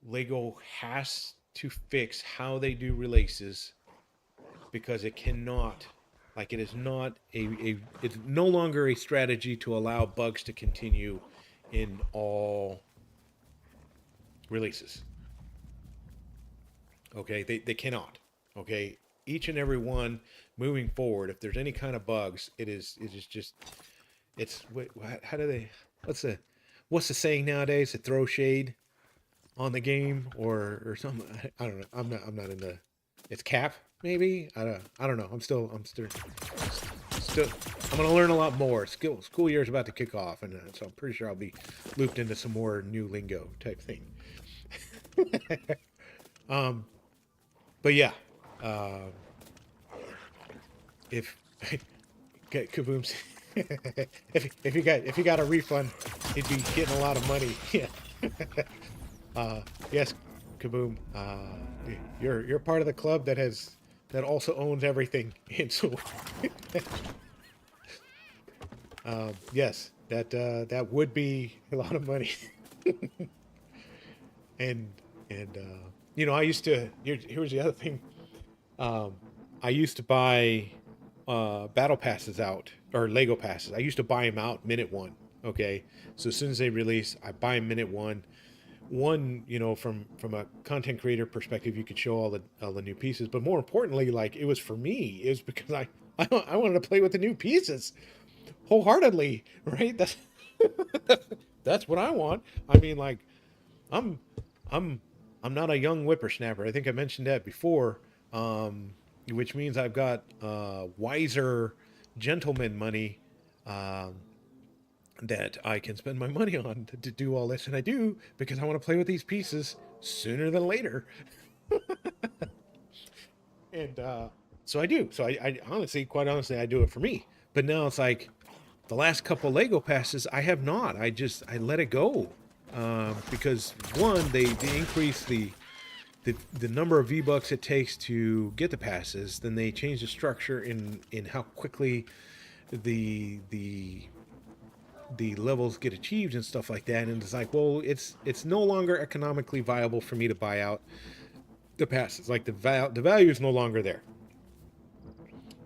Lego has to fix how they do releases because it cannot, like, it is not it's no longer a strategy to allow bugs to continue in all releases. Okay, they cannot. Okay, each and every one moving forward, if there's any kind of bugs, it is just it's how do they what's the saying nowadays, to throw shade on the game or something. I don't know. I'm not in the. It's cap maybe. I don't know. I'm still I'm gonna learn a lot more. School year is about to kick off, and so I'm pretty sure I'll be looped into some more new lingo type thing. um, but yeah, um, if Kaboom's if you got a refund, he'd be getting a lot of money. Yeah. Yes, Kaboom. You're part of the club that also owns everything, and so yes, that would be a lot of money. And I used to. Here's the other thing. Um, I used to buy battle passes out, or Lego passes. I used to buy them out minute one. Okay, so as soon as they release, I buy them minute one. From a content creator perspective, you could show all the new pieces, but more importantly, like, it was for me, it was because I wanted to play with the new pieces wholeheartedly, right? That's what I want. I mean, like, I'm I'm I'm not a young whippersnapper. I think I mentioned that before, which means I've got wiser gentleman money, um, that I can spend my money on to do all this, and I do because I want to play with these pieces sooner than later. And so I do. So I honestly, quite honestly, I do it for me. But now it's like the last couple Lego passes, I have not. I let it go, because one, they increase the number of V bucks it takes to get the passes. Then they change the structure in how quickly the the levels get achieved and stuff like that, and it's like, well, it's no longer economically viable for me to buy out the passes. Like the value is no longer there.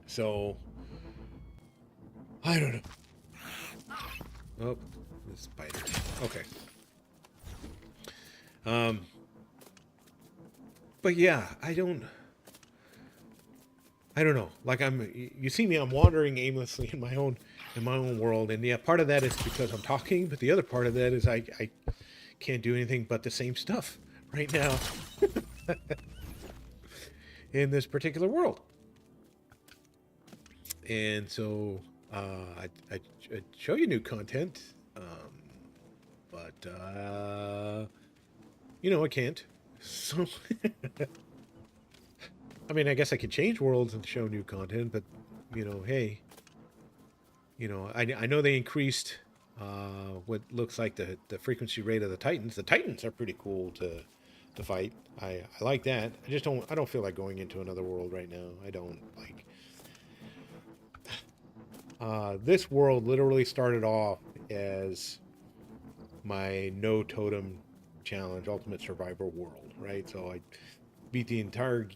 So I don't know. Oh, the spider. Okay. Um, but yeah, I don't know. Like you see me, I'm wandering aimlessly in my own world, and yeah, part of that is because I'm talking, but the other part of that is I can't do anything but the same stuff right now in this particular world. And so I'd show you new content, but I can't. So I mean, I guess I could change worlds and show new content, but hey, I know they increased what looks like the frequency rate of the Titans. The Titans are pretty cool to fight. I like that. I don't feel like going into another world right now. I don't like. This world literally started off as my no totem challenge, ultimate survivor world, right? So I beat the entire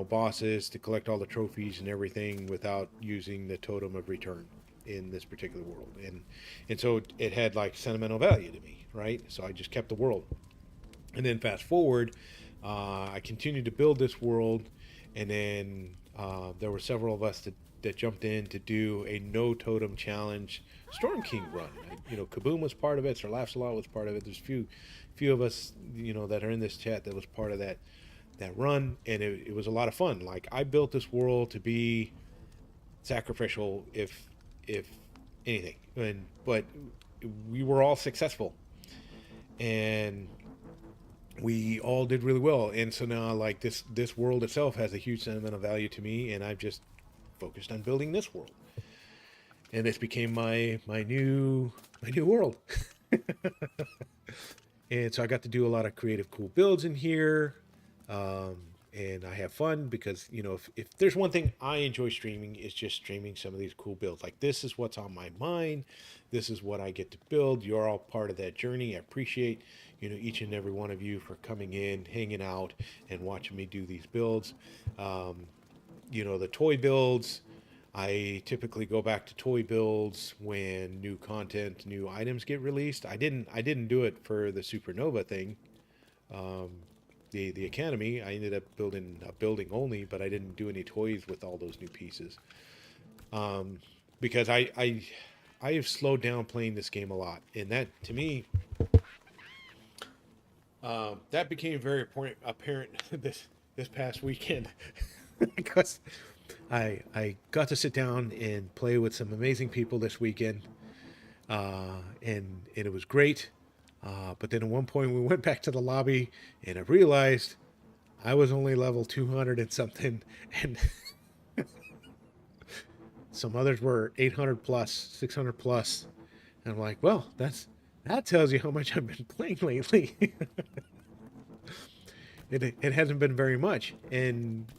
bosses to collect all the trophies and everything without using the totem of return in this particular world, and so it had like sentimental value to me, right? So I just kept the world, and then fast forward, I continued to build this world, and then there were several of us that jumped in to do a no totem challenge Storm King run. Kaboom was part of it. Sir Laughs a Lot was part of it. There's few of us that are in this chat that was part of that run, and it was a lot of fun. Like, I built this world to be sacrificial, if anything, but we were all successful, and we all did really well. And so now, like, this world itself has a huge sentimental value to me, and I've just focused on building this world, and this became my new world. And so I got to do a lot of creative, cool builds in here. And I have fun because, if there's one thing I enjoy streaming, is just streaming some of these cool builds. Like, this is what's on my mind. This is what I get to build. You're all part of that journey. I appreciate, each and every one of you for coming in, hanging out, and watching me do these builds. The toy builds, I typically go back to toy builds when new content, new items get released. I didn't do it for the Supernova thing. The Academy, I ended up building a building only, but I didn't do any toys with all those new pieces. Because I have slowed down playing this game a lot, and that, to me, that became very apparent this past weekend. Because I got to sit down and play with some amazing people this weekend, and it was great. But then at one point we went back to the lobby, and I realized I was only level 200 and something, and some others were 800 plus, 600 plus. And I'm like, well, that tells you how much I've been playing lately. It hasn't been very much, and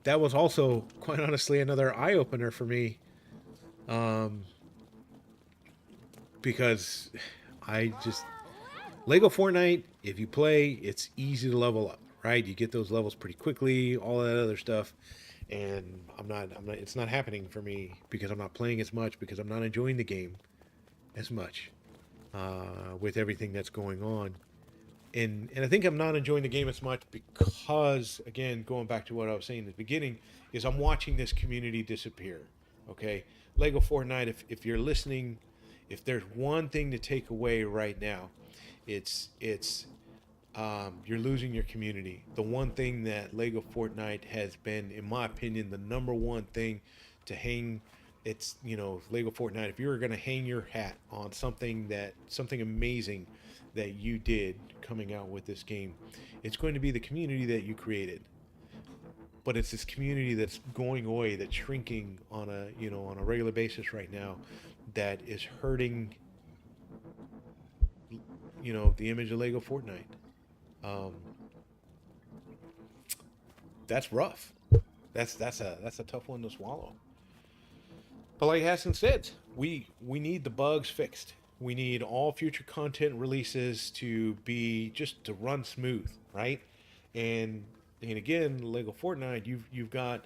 that was also, quite honestly, another eye opener for me, because LEGO Fortnite, if you play, it's easy to level up, right? You get those levels pretty quickly, all that other stuff, and it's not happening for me because I'm not playing as much, because I'm not enjoying the game as much, with everything that's going on. And I think I'm not enjoying the game as much because, again, going back to what I was saying in the beginning, is I'm watching this community disappear. Okay, LEGO Fortnite, if you're listening, if there's one thing to take away right now, it's you're losing your community. The one thing that LEGO Fortnite has been, in my opinion, the number one thing to hang, it's, LEGO Fortnite, if you were going to hang your hat on something amazing that you did coming out with this game, it's going to be the community that you created. But it's this community that's going away, that's shrinking on a regular basis right now, that is hurting the image of LEGO Fortnite. That's rough. That's a tough one to swallow. But like Hassan said, we need the bugs fixed. We need all future content releases to be just to run smooth, right? And and again, Lego Fortnite, you've got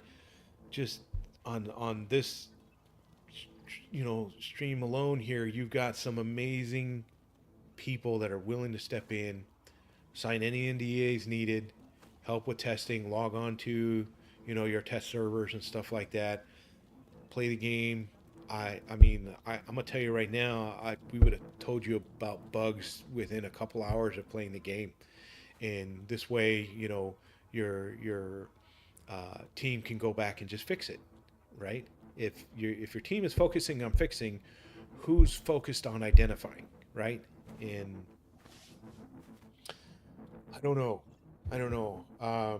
just on this stream alone here, you've got some amazing people that are willing to step in, sign any NDAs needed, help with testing, log on to your test servers and stuff like that, play the game. I'm gonna tell you right now, we would have told you about bugs within a couple hours of playing the game, and this way, your team can go back and just fix it, right? If your team is focusing on fixing, who's focused on identifying, right? And I don't know, I don't know. I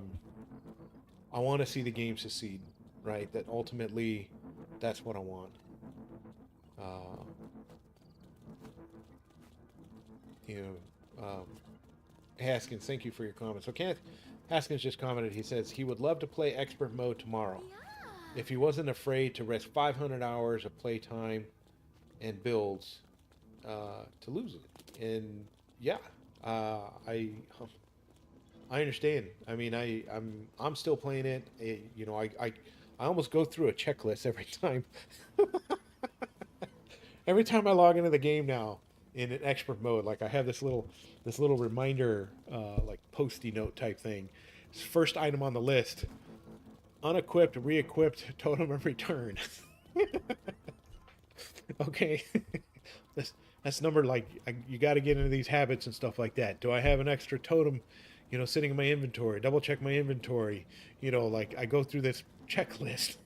want to see the game succeed, right? That ultimately, that's what I want. Uh, you Haskins, thank you for your comments. So Kenneth Haskins just commented. He says he would love to play expert mode tomorrow if he wasn't afraid to risk 500 hours of playtime and builds to lose it. And yeah, I understand. I mean, I'm still playing it. I almost go through a checklist every time. Every time I log into the game now in an expert mode, like I have this little reminder, like posty note type thing. First item on the list: unequipped, re-equipped, totem of return. Okay, that's numbered. Like you got to get into these habits and stuff like that. Do I have an extra totem, sitting in my inventory? Double check my inventory. Like I go through this checklist.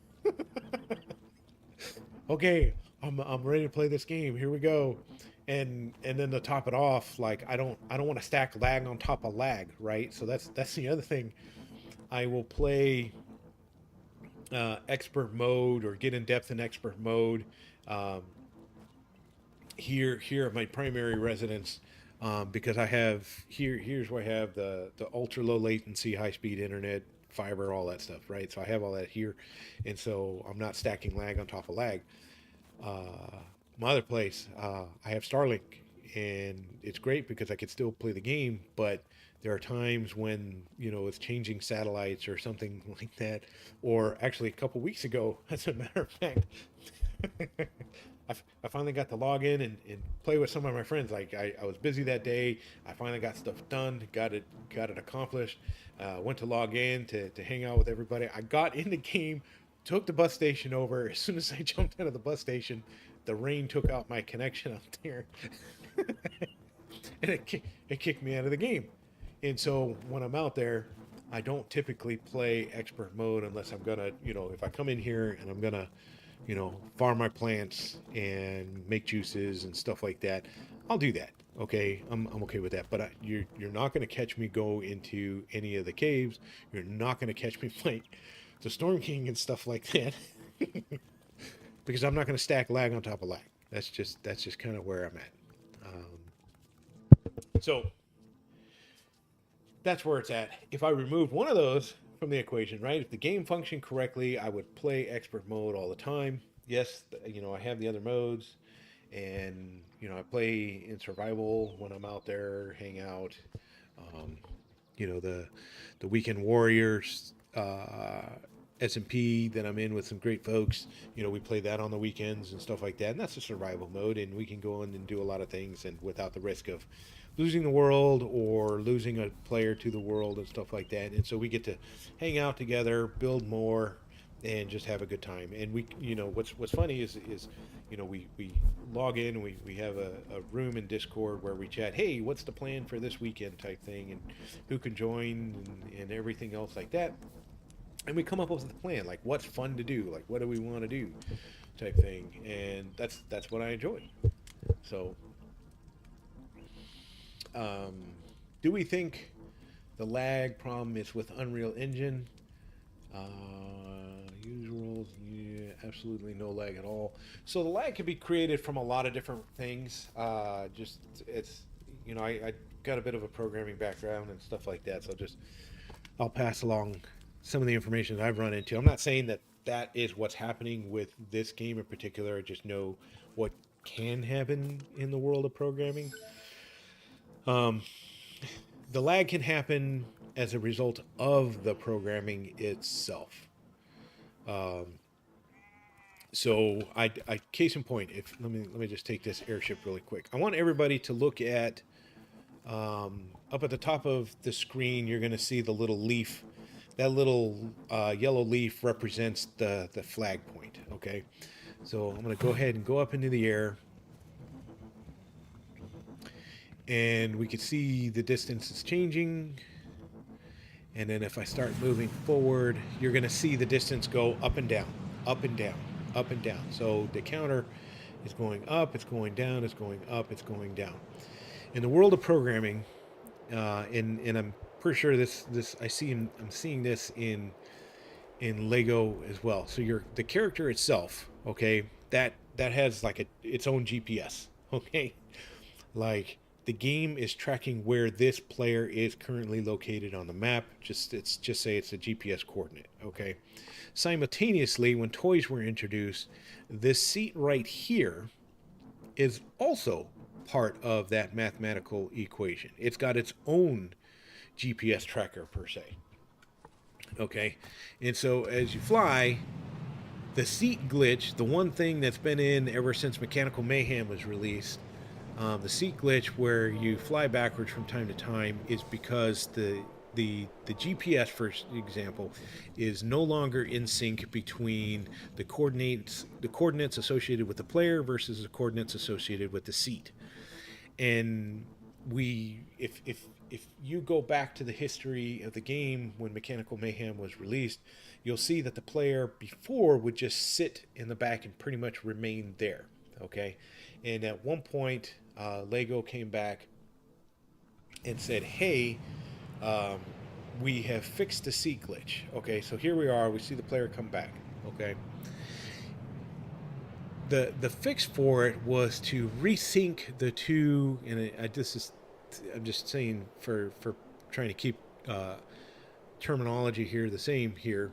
Okay, I'm ready to play this game. Here we go. And then to top it off, like I don't want to stack lag on top of lag, right? So that's the other thing. I will play expert mode or get in depth in expert mode um, here at my primary residence, because I have here's where I have the ultra low latency, high speed internet, fiber, all that stuff, right? So I have all that here, and so I'm not stacking lag on top of lag. Uh, my other place, I have Starlink, and it's great because I could still play the game, but there are times when it's changing satellites or something like that. Or actually, a couple weeks ago, as a matter of fact, I finally got to log in and play with some of my friends. Like I was busy that day. I finally got stuff done, got it accomplished. Went to log in to hang out with everybody. I got in the game, took the bus station over. As soon as I jumped out of the bus station, the rain took out my connection up there, and it kicked me out of the game. And so when I'm out there, I don't typically play expert mode unless I'm gonna, if I come in here and I'm gonna, farm my plants and make juices and stuff like that, I'll do that. Okay, I'm okay with that. But you're not gonna catch me go into any of the caves. You're not gonna catch me fight the Storm King and stuff like that, because I'm not gonna stack lag on top of lag. That's just kind of where I'm at. So that's where it's at. If I removed one of those from the equation, right? If the game functioned correctly, I would play expert mode all the time. Yes, I have the other modes, and I play in survival when I'm out there, hang out. Um, the weekend warriors SMP that I'm in with some great folks. We play that on the weekends and stuff like that, and that's a survival mode, and we can go in and do a lot of things, and without the risk of losing the world or losing a player to the world and stuff like that. And so we get to hang out together, build more, and just have a good time. And what's funny is we log in, we have a room in Discord where we chat. Hey, what's the plan for this weekend type thing, and who can join and everything else like that. And we come up with a plan, like what's fun to do, like what do we want to do, type thing. And that's what I enjoy. So um, do we think the lag problem is with Unreal Engine? Usual, yeah, absolutely no lag at all. So the lag can be created from a lot of different things. Just it's I got a bit of a programming background and stuff like that, so I'll pass along some of the information that I've run into. I'm not saying that that is what's happening with this game in particular. I just know what can happen in the world of programming. Um, the lag can happen as a result of the programming itself. Um, so case in point, if let me just take this airship really quick. I want everybody to look at up at the top of the screen. You're going to see the little leaf. That little yellow leaf represents the flag point. Okay, so I'm going to go ahead and go up into the air, and we can see the distance is changing. And then if I start moving forward, you're going to see the distance go up and down, up and down, up and down. So the counter is going up, it's going down, it's going up, it's going down. In the world of programming, and I'm pretty sure I'm seeing this in Lego as well. So the character itself, okay, that has like its own GPS, okay, like the game is tracking where this player is currently located on the map. Just say it's a GPS coordinate, okay. Simultaneously, when toys were introduced, this seat right here is also part of that mathematical equation. It's got its own GPS tracker per se. Okay, and so as you fly, the seat glitch, the one thing that's been in ever since Mechanical Mayhem was released, the seat glitch where you fly backwards from time to time is because the GPS, for example, is no longer in sync between the coordinates associated with the player versus the coordinates associated with the seat. And if you go back to the history of the game when Mechanical Mayhem was released, you'll see that the player before would just sit in the back and pretty much remain there. Okay, and at one point, Lego came back and said, "Hey, we have fixed the seat glitch." Okay, so here we are. We see the player come back. Okay, the fix for it was to resync the two, and I'm just saying for trying to keep terminology here the same here.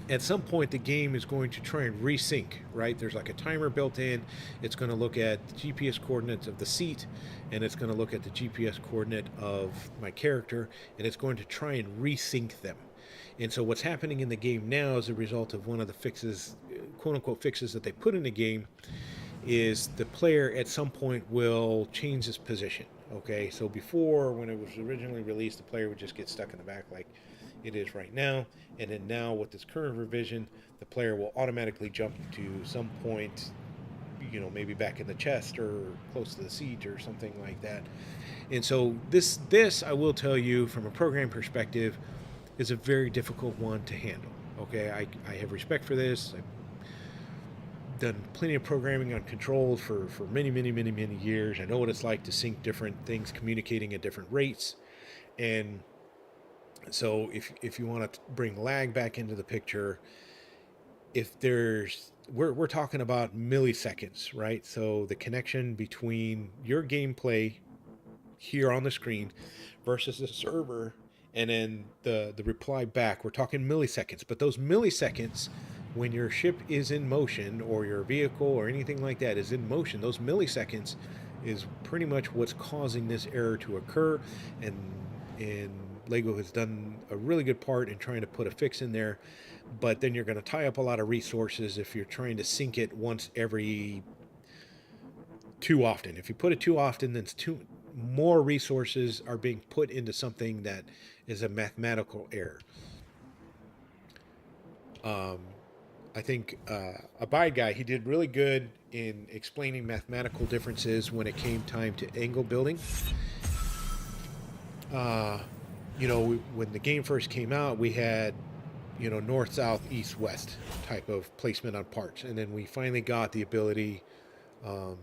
At some point, the game is going to try and resync, right? There's like a timer built in. It's going to look at the GPS coordinates of the seat, and it's going to look at the GPS coordinate of my character, and it's going to try and resync them. And so what's happening in the game now as a result of one of the fixes, quote unquote fixes that they put in the game, is the player at some point will change his position. Okay, so before, when it was originally released, the player would just get stuck in the back like it is right now. And then now with this current revision, the player will automatically jump to some point, maybe back in the chest or close to the seat or something like that. And so this I will tell you from a program perspective is a very difficult one to handle. Okay, I have respect for this. I've done plenty of programming on controls for many years. I know what it's like to sync different things communicating at different rates. And so if you want to bring lag back into the picture, we're talking about milliseconds, right? So the connection between your gameplay here on the screen versus the server, and then the reply back, we're talking milliseconds. But those milliseconds, when your ship is in motion or your vehicle or anything like that is in motion, those milliseconds is pretty much what's causing this error to occur. And Lego has done a really good part in trying to put a fix in there, but then you're going to tie up a lot of resources if you're trying to sync it once every too often. If you put it too often, then more resources are being put into something that is a mathematical error. I think Abide Guy, he did really good in explaining mathematical differences when it came time to angle building. When the game first came out, we had, north, south, east, west type of placement on parts. And then we finally got the ability to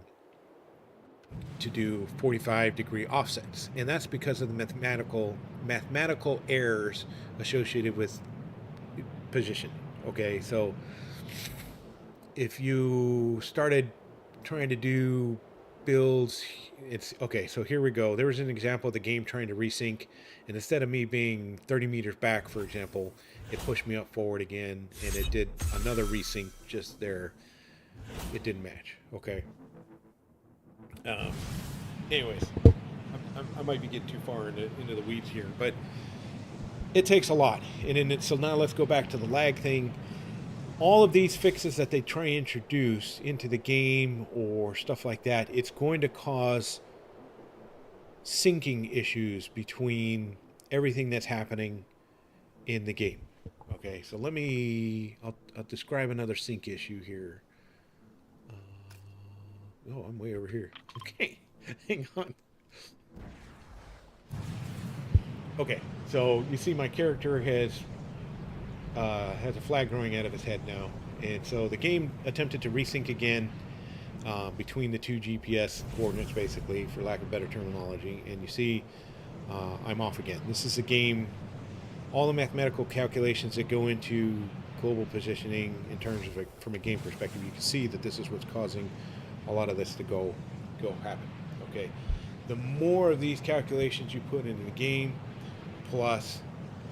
do 45-degree offsets. And that's because of the mathematical errors associated with position. Okay, so if you started trying to do builds, it's okay. So here we go. There was an example of the game trying to resync, and instead of me being 30 meters back, for example, it pushed me up forward again, and it did another resync just there. It didn't match. Okay. Um, anyways, I might be getting too far into the weeds here, but it takes a lot. So now let's go back to the lag thing. All of these fixes that they try and introduce into the game or stuff like that, it's going to cause syncing issues between everything that's happening in the game. Okay, so I'll describe another sync issue here. Oh, I'm way over here. Okay, hang on. Okay, so you see my character has a flag growing out of his head now, and so the game attempted to resync again between the two GPS coordinates, basically, for lack of better terminology. And you see, I'm off again. This is a game. All the mathematical calculations that go into global positioning in terms of from a game perspective, you can see that this is what's causing a lot of this to go happen. Okay, the more of these calculations you put into the game, plus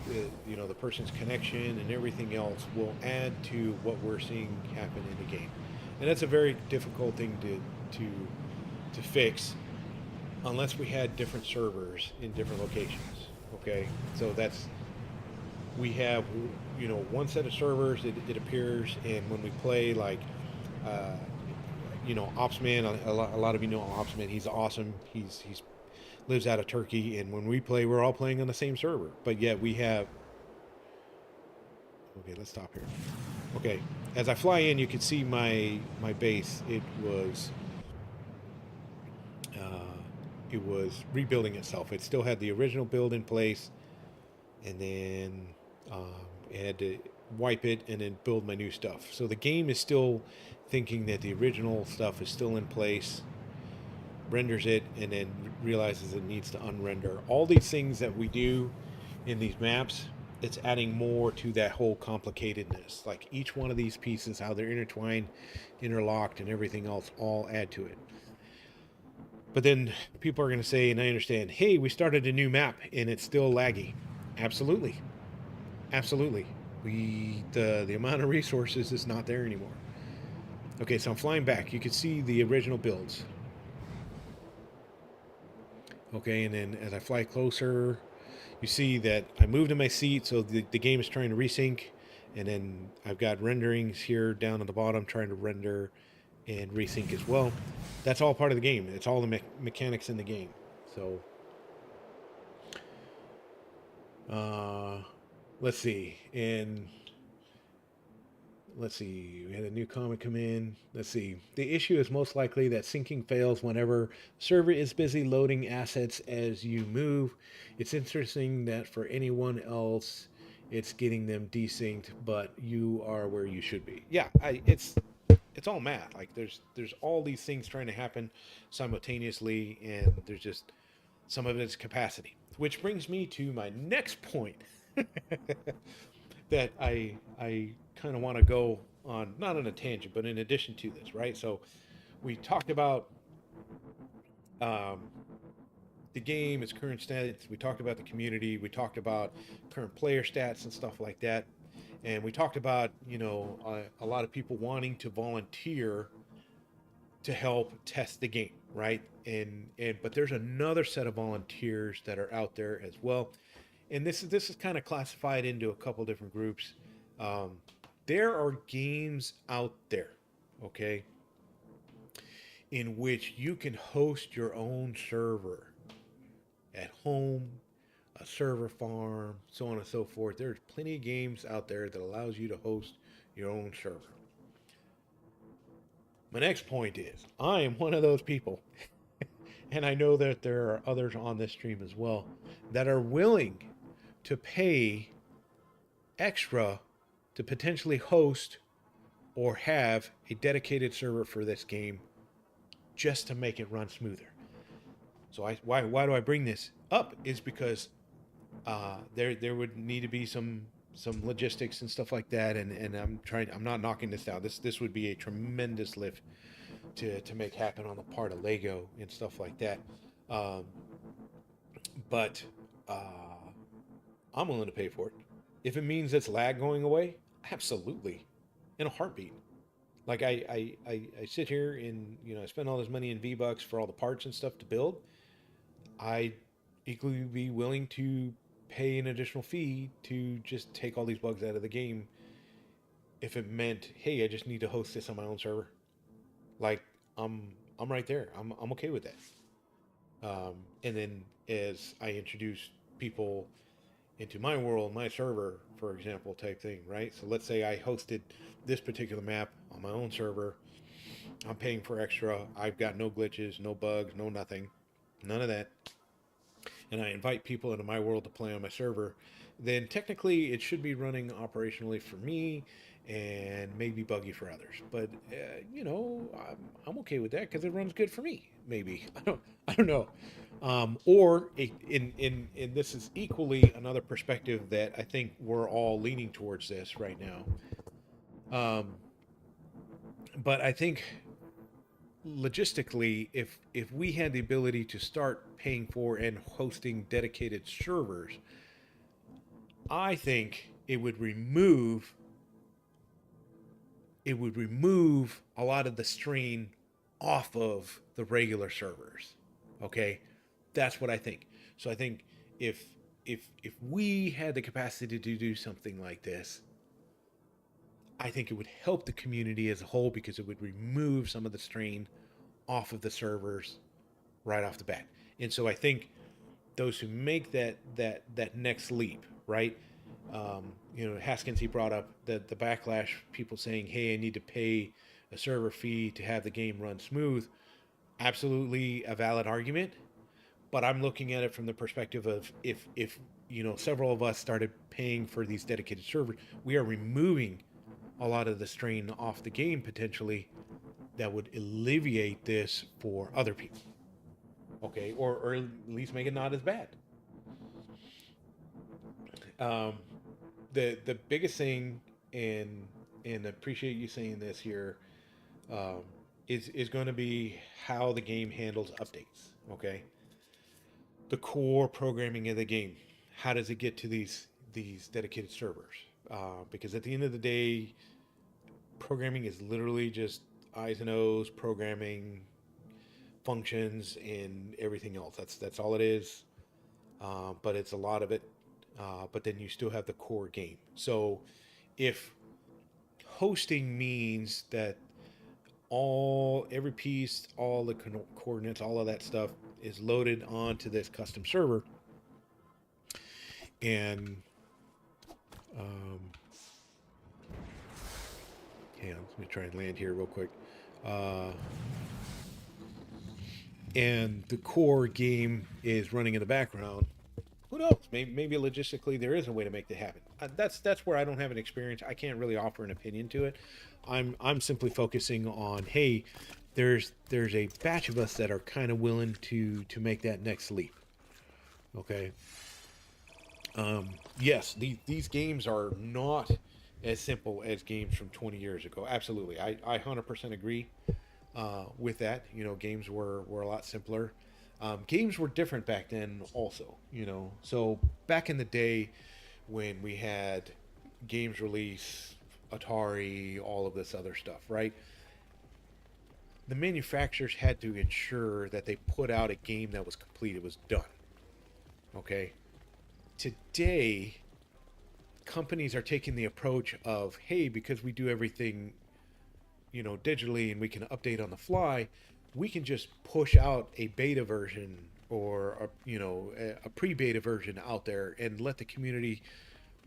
the person's connection and everything else, will add to what we're seeing happen in the game, and that's a very difficult thing to fix unless we had different servers in different locations. Okay, so we have one set of servers, it appears, and when we play, like uh, Opsman, a lot of you know Opsman. He's awesome. He's lives out of Turkey, and when we play, we're all playing on the same server. But yet we have. Okay, let's stop here. Okay, as I fly in, you can see my base. Uh, it was rebuilding itself. It still had the original build in place, and then it had to wipe it and then build my new stuff. So the game is still thinking that the original stuff is still in place, renders it, and then realizes it needs to unrender. All these things that we do in these maps, it's adding more to that whole complicatedness. Like each one of these pieces, how they're intertwined, interlocked, and everything else all add to it. But then people are going to say, and I understand, hey, we started a new map and it's still laggy. Absolutely. Absolutely. The amount of resources is not there anymore. Okay, so I'm flying back. You can see the original builds. Okay, and then as I fly closer, you see that I moved in my seat, so the game is trying to resync, and then I've got renderings here down at the bottom trying to render and resync as well. That's all part of the game. It's all the mechanics in the game. So, let's see. And let's see, we had a new comment come in. Let's see. The issue is most likely that syncing fails whenever server is busy loading assets as you move. It's interesting that for anyone else, it's getting them desynced, but you are where you should be. Yeah, it's all math. Like there's all these things trying to happen simultaneously, and there's just some of it's capacity. Which brings me to my next point. That I kind of want to go on, not on a tangent, but in addition to this, right? So we talked about um, the game, its current stats. We talked about the community. We talked about current player stats and stuff like that. And we talked about a lot of people wanting to volunteer to help test the game, right? And but there's another set of volunteers that are out there as well, and this is kind of classified into a couple different groups. Um, there are games out there, okay, in which you can host your own server at home, a server farm, so on and so forth. There's plenty of games out there that allows you to host your own server. My next point is I am one of those people, and I know that there are others on this stream as well, that are willing to pay extra to potentially host or have a dedicated server for this game just to make it run smoother. So why do I bring this up is because there would need to be some logistics and stuff like that, and I'm not knocking this down. This would be a tremendous lift to make happen on the part of Lego and stuff like that. Um, but I'm willing to pay for it If it means it's lag going away, absolutely, in a heartbeat. Like I sit here and I spend all this money in V Bucks for all the parts and stuff to build. I'd equally be willing to pay an additional fee to just take all these bugs out of the game if it meant, hey, I just need to host this on my own server. Like I'm right there. I'm okay with that. And then as I introduce people into my world, my server, for example, type thing, right? So let's say I hosted this particular map on my own server. I'm paying for extra. I've got no glitches, no bugs, no nothing, none of that. And I invite people into my world to play on my server, then technically it should be running operationally for me and maybe buggy for others. But I'm okay with that because it runs good for me. Maybe I don't know. In this is equally another perspective that I think we're all leaning towards this right now. But I think logistically, if we had the ability to start paying for and hosting dedicated servers, I think it would remove a lot of the strain off of the regular servers. Okay, that's what I think. So I think if if we had the capacity to do something like this, I think it would help the community as a whole because it would remove some of the strain off of the servers right off the bat. And so I think those who make that next leap, right? Haskins, he brought up the backlash, people saying, "Hey, I need to pay a server fee to have the game run smooth." Absolutely a valid argument, but I'm looking at it from the perspective of if several of us started paying for these dedicated servers, we are removing a lot of the strain off the game potentially that would alleviate this for other people. Okay, or at least make it not as bad. Um, the biggest thing, and I appreciate you saying this here, um, is going to be how the game handles updates. Okay, the core programming of the game. How does it get to these dedicated servers? Because at the end of the day, programming is literally just I's and O's programming functions and everything else. That's all it is. But it's a lot of it. But then you still have the core game. So if hosting means that every piece, all the coordinates, all of that stuff is loaded onto this custom server, and um, hang on, let me try and land here real quick. Uh, and the core game is running in the background. Who knows? Maybe logistically there is a way to make that happen. That's where I don't have an experience. I can't really offer an opinion to it. I'm simply focusing on, hey, there's a batch of us that are kind of willing to make that next leap. Okay. Yes, these games are not as simple as games from 20 years ago. Absolutely, I 100% agree with that. Games were a lot simpler. Games were different back then, also. So back in the day when we had games release, Atari, all of this other stuff, right? The manufacturers had to ensure that they put out a game that was complete. It was done. Okay. Today, companies are taking the approach of, hey, because we do everything digitally and we can update on the fly, we can just push out a beta version or a pre-beta version out there and let the community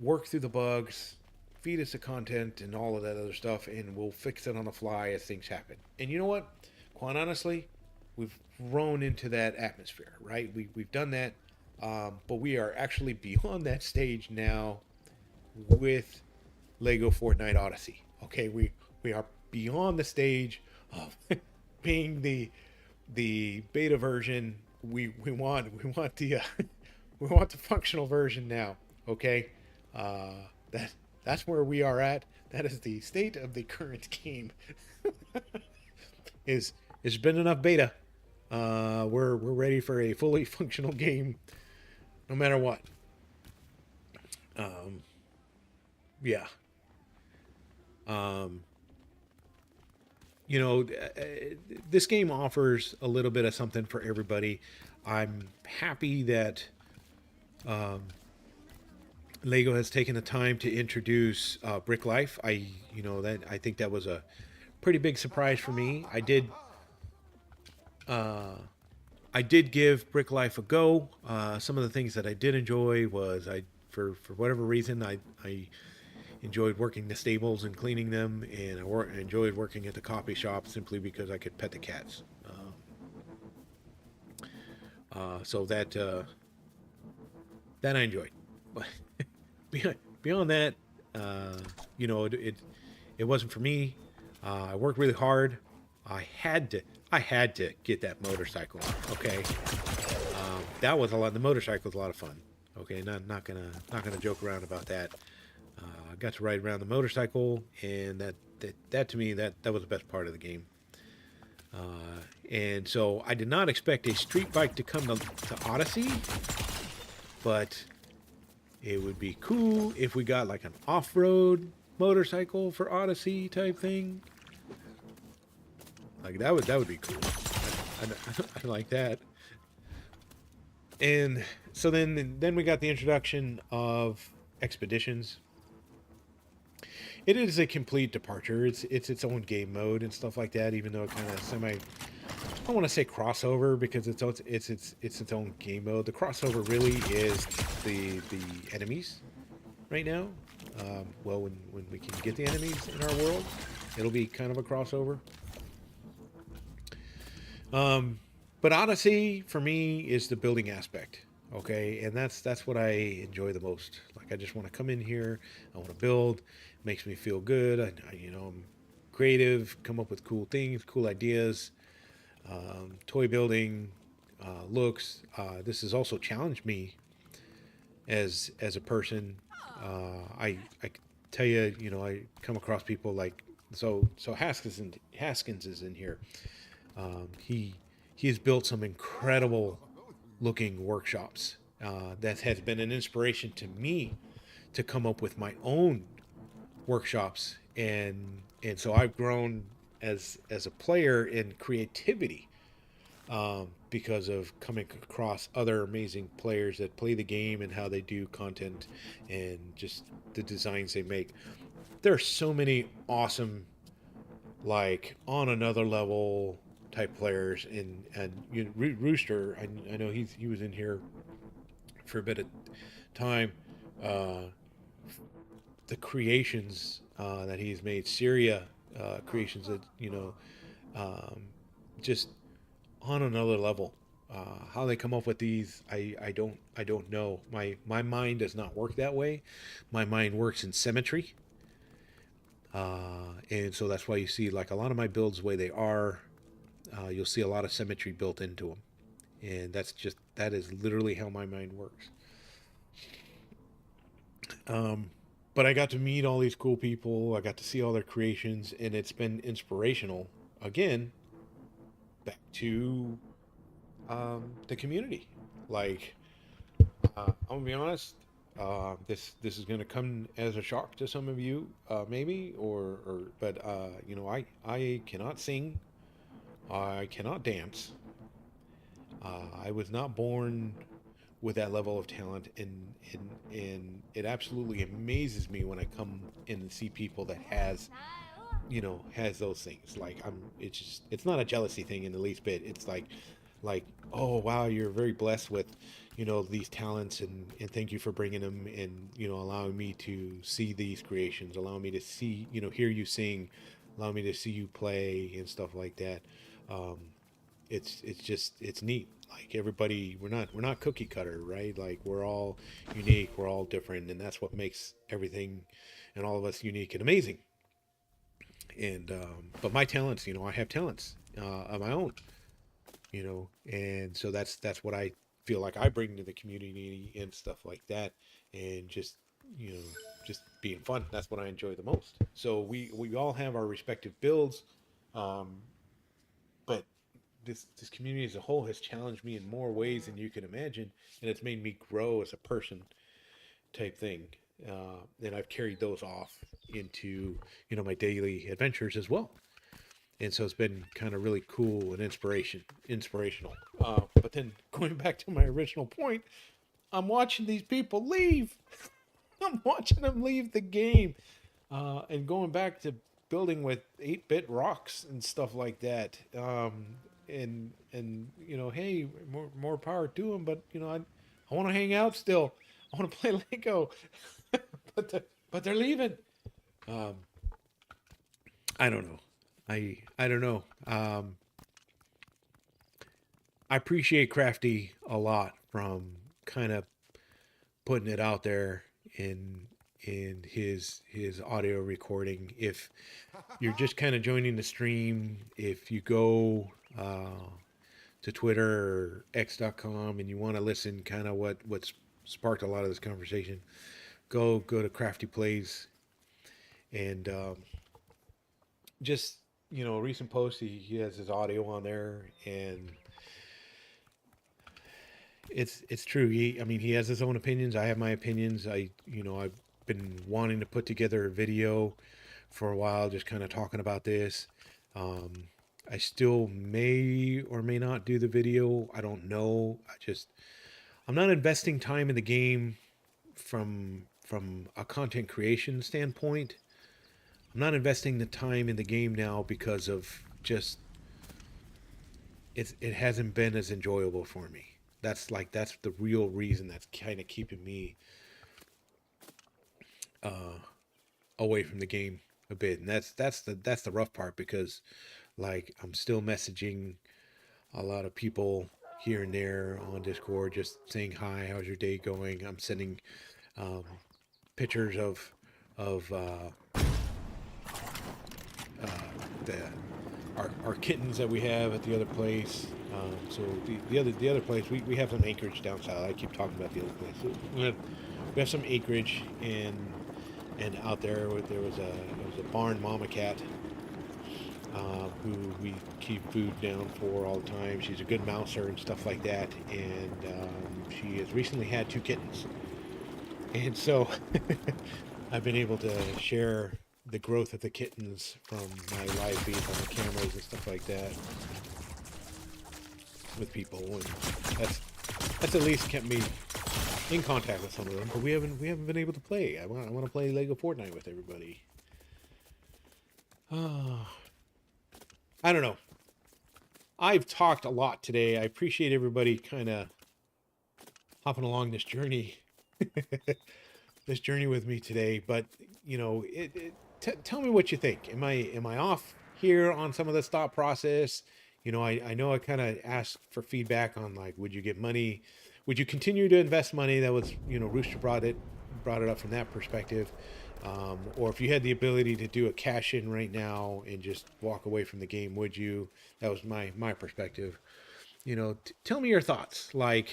work through the bugs, feed us the content and all of that other stuff, and we'll fix it on the fly as things happen. And you know what? Quite honestly, we've grown into that atmosphere, right? We've done that, but we are actually beyond that stage now with LEGO Fortnite Odyssey. Okay, we are beyond the stage of being the beta version. We want the we want the functional version now. Okay, that's where we are at. That is the state of the current game. is It's been enough beta. We're ready for a fully functional game, no matter what. Yeah. Um, you know, this game offers a little bit of something for everybody. I'm happy that Lego has taken the time to introduce Brick Life. That I think that was a pretty big surprise for me. I did give Brick Life a go. Some of the things that I did enjoy was for whatever reason I enjoyed working the stables and cleaning them, and I enjoyed working at the coffee shop simply because I could pet the cats. So that I enjoyed. But beyond that, uh, it wasn't for me. I worked really hard. I had to I had to get that motorcycle. Okay, that was a lot. The motorcycle was a lot of fun. Okay, not gonna joke around about that. I got to ride around the motorcycle, and that to me that was the best part of the game. And so I did not expect a street bike to come to Odyssey, but it would be cool if we got like an off-road motorcycle for Odyssey type thing. Like that would be cool. I like that. And so then we got the introduction of expeditions. It is a complete departure. It's its own game mode and stuff like that. Even though it kind of semi, I don't want to say crossover because it's its own game mode. The crossover really is the enemies right now. Well, when we can get the enemies in our world, it'll be kind of a crossover. Um, but Odyssey for me is the building aspect. Okay, and that's what I enjoy the most. Like I just want to come in here, I want to build. It makes me feel good. I'm creative, come up with cool things, cool ideas. Toy building looks. This has also challenged me as a person. I tell you, I come across people like so Haskins is in here. He has built some incredible looking workshops. That has been an inspiration to me to come up with my own workshops, and so I've grown as a player in creativity because of coming across other amazing players that play the game and how they do content and just the designs they make. There are so many awesome, like on another level type players, and Rooster. I know he was in here for a bit of time. Uh, the creations that he's made, Syria creations that um, just on another level. How they come up with these, I don't know. My mind does not work that way. My mind works in symmetry, and so that's why you see like a lot of my builds the way they are. You'll see a lot of symmetry built into them, and that is literally how my mind works. Um, but I got to meet all these cool people. I got to see all their creations, and it's been inspirational. Again, back to the community. Like, I'm gonna be honest. This is gonna come as a shock to some of you, maybe, or but I cannot sing. I cannot dance. I was not born with that level of talent, and it absolutely amazes me when I come in and see people that has those things. Like it's not a jealousy thing in the least bit. It's like oh wow, you're very blessed with these talents, and thank you for bringing them, and allowing me to see these creations, allowing me to see hear you sing, allow me to see you play and stuff like that. um, it's just it's neat. Like everybody, we're not cookie cutter, right? Like we're all unique, we're all different, and that's what makes everything and all of us unique and amazing. And but my talents, I have talents of my own, and so that's what I feel like I bring to the community and stuff like that, and you know just being fun. That's what I enjoy the most. So we all have our respective builds, um, but this community as a whole has challenged me in more ways than you can imagine, and it's made me grow as a person type thing. and I've carried those off into my daily adventures as well. And so it's been kind of really cool and inspirational. But then going back to my original point, I'm watching these people leave. I'm watching them leave the game, and going back to building with 8-bit rocks and stuff like that. And hey, more power to them. But I want to hang out still. I want to play Lego, but they're leaving. Um, I don't know. I don't know. I appreciate Crafty a lot from kind of putting it out there in his audio recording. If you're just kind of joining the stream, if you go to Twitter or X.com and you want to listen, kind of what's sparked a lot of this conversation, go to Crafty Plays and just a recent post. He has his audio on there, and it's true. He has his own opinions. I have my opinions. I've been wanting to put together a video for a while, just kind of talking about this. I still may or may not do the video. I don't know. I'm not investing time in the game from a content creation standpoint. I'm not investing the time in the game now because of just it hasn't been as enjoyable for me. That's the real reason that's kind of keeping me away from the game a bit. And that's the rough part, because I'm still messaging a lot of people here and there on Discord, just saying hi, how's your day going. I'm sending pictures of the our kittens that we have at the other place. So the other place, we have some acreage down south. I keep talking about the other place. So we have some acreage, and out there was a barn mama cat who we keep food down for all the time. She's a good mouser and stuff like that, and she has recently had 2 kittens, and so I've been able to share the growth of the kittens from my live feeds on the cameras and stuff like that with people, and that's at least kept me in contact with some of them. But we haven't been able to play. I want to play LEGO Fortnite with everybody. I don't know. I've talked a lot today. I appreciate everybody kind of hopping along this journey, this journey with me today. But tell me what you think. Am I off here on some of this thought process? I know I kind of asked for feedback on, would you get money? Would you continue to invest money? That was, Rooster brought it up from that perspective. Or if you had the ability to do a cash in right now and just walk away from the game, would you? That was my perspective. Tell me your thoughts. What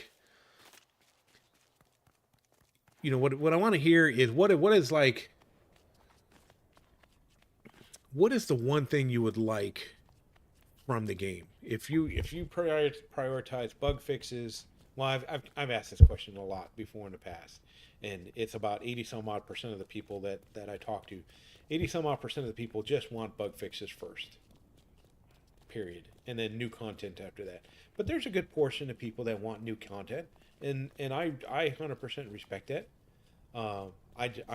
I want to hear is what is the one thing you would like from the game? If you prioritize bug fixes. Well, I've asked this question a lot before in the past, and it's about 80 some odd % of the people that I talk to. 80 some odd % of the people just want bug fixes first, period, and then new content after that. But there's a good portion of people that want new content, and I 100% respect that. I'm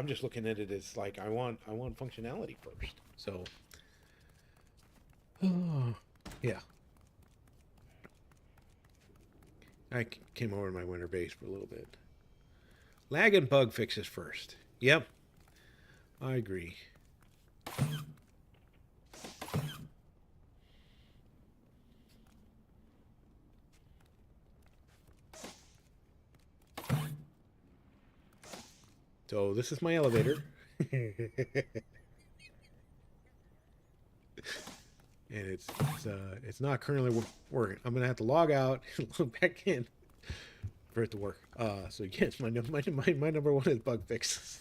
just looking at it as I want functionality first. So, yeah. I came over to my winter base for a little bit. Lag and bug fixes first. Yep. I agree. So this is my elevator. And it's not currently working. I'm gonna have to log out and log back in for it to work. So yes, my number one is bug fix.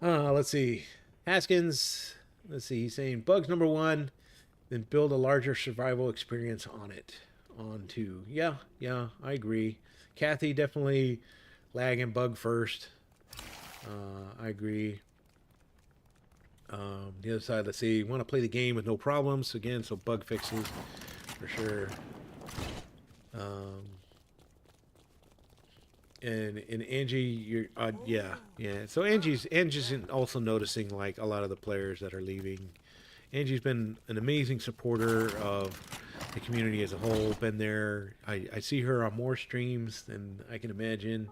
Let's see, Haskins. Let's see. He's saying bugs number 1, then build a larger survival experience on it. On 2. Yeah, I agree. Kathy, definitely lag and bug first. I agree. The other side, let's see, want to play the game with no problems. Again, so bug fixes for sure. Um, and Angie, you're yeah, yeah. So Angie's also noticing like a lot of the players that are leaving. Angie's been an amazing supporter of the community as a whole. Been there. I see her on more streams than I can imagine,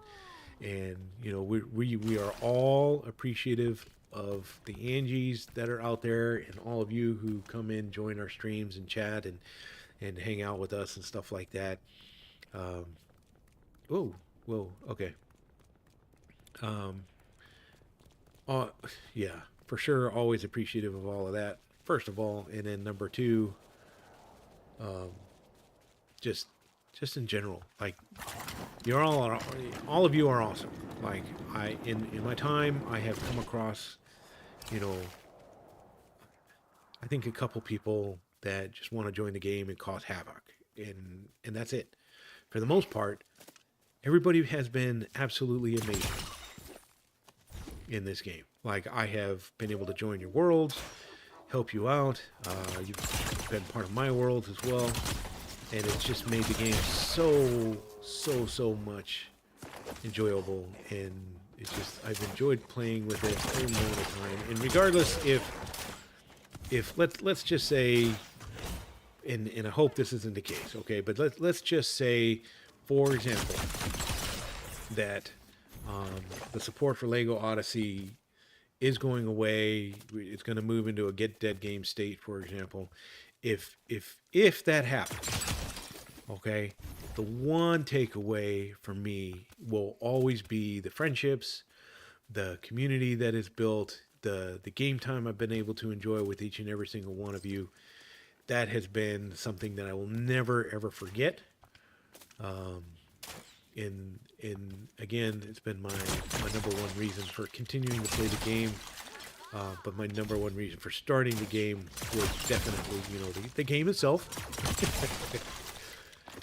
and you know we are all appreciative of the Angies that are out there and all of you who come in, join our streams and chat and hang out with us and stuff like that. Um, oh, whoa, okay. Um, uh, yeah, for sure. Always appreciative of all of that. First of all, and then number two, um, just just in general, like you're all of you are awesome. Like in my time, I have come across, you know, I think a couple people that just want to join the game and cause havoc, and that's it. For the most part, everybody has been absolutely amazing in this game. Like I have been able to join your worlds, help you out. You've been part of my worlds as well, and it's just made the game so much enjoyable. And it's just I've enjoyed playing with it every moment of time. And regardless if let's just say, and I hope this isn't the case, okay, but let's just say, for example, that the support for Lego Odyssey is going away. It's going to move into a get dead game state, for example. If that happens, okay, the one takeaway for me will always be the friendships, the community that is built, the game time I've been able to enjoy with each and every single one of you. That has been something that I will never ever forget. Um, and again, it's been my number one reason for continuing to play the game. But my number one reason for starting the game was definitely, you know, the game itself.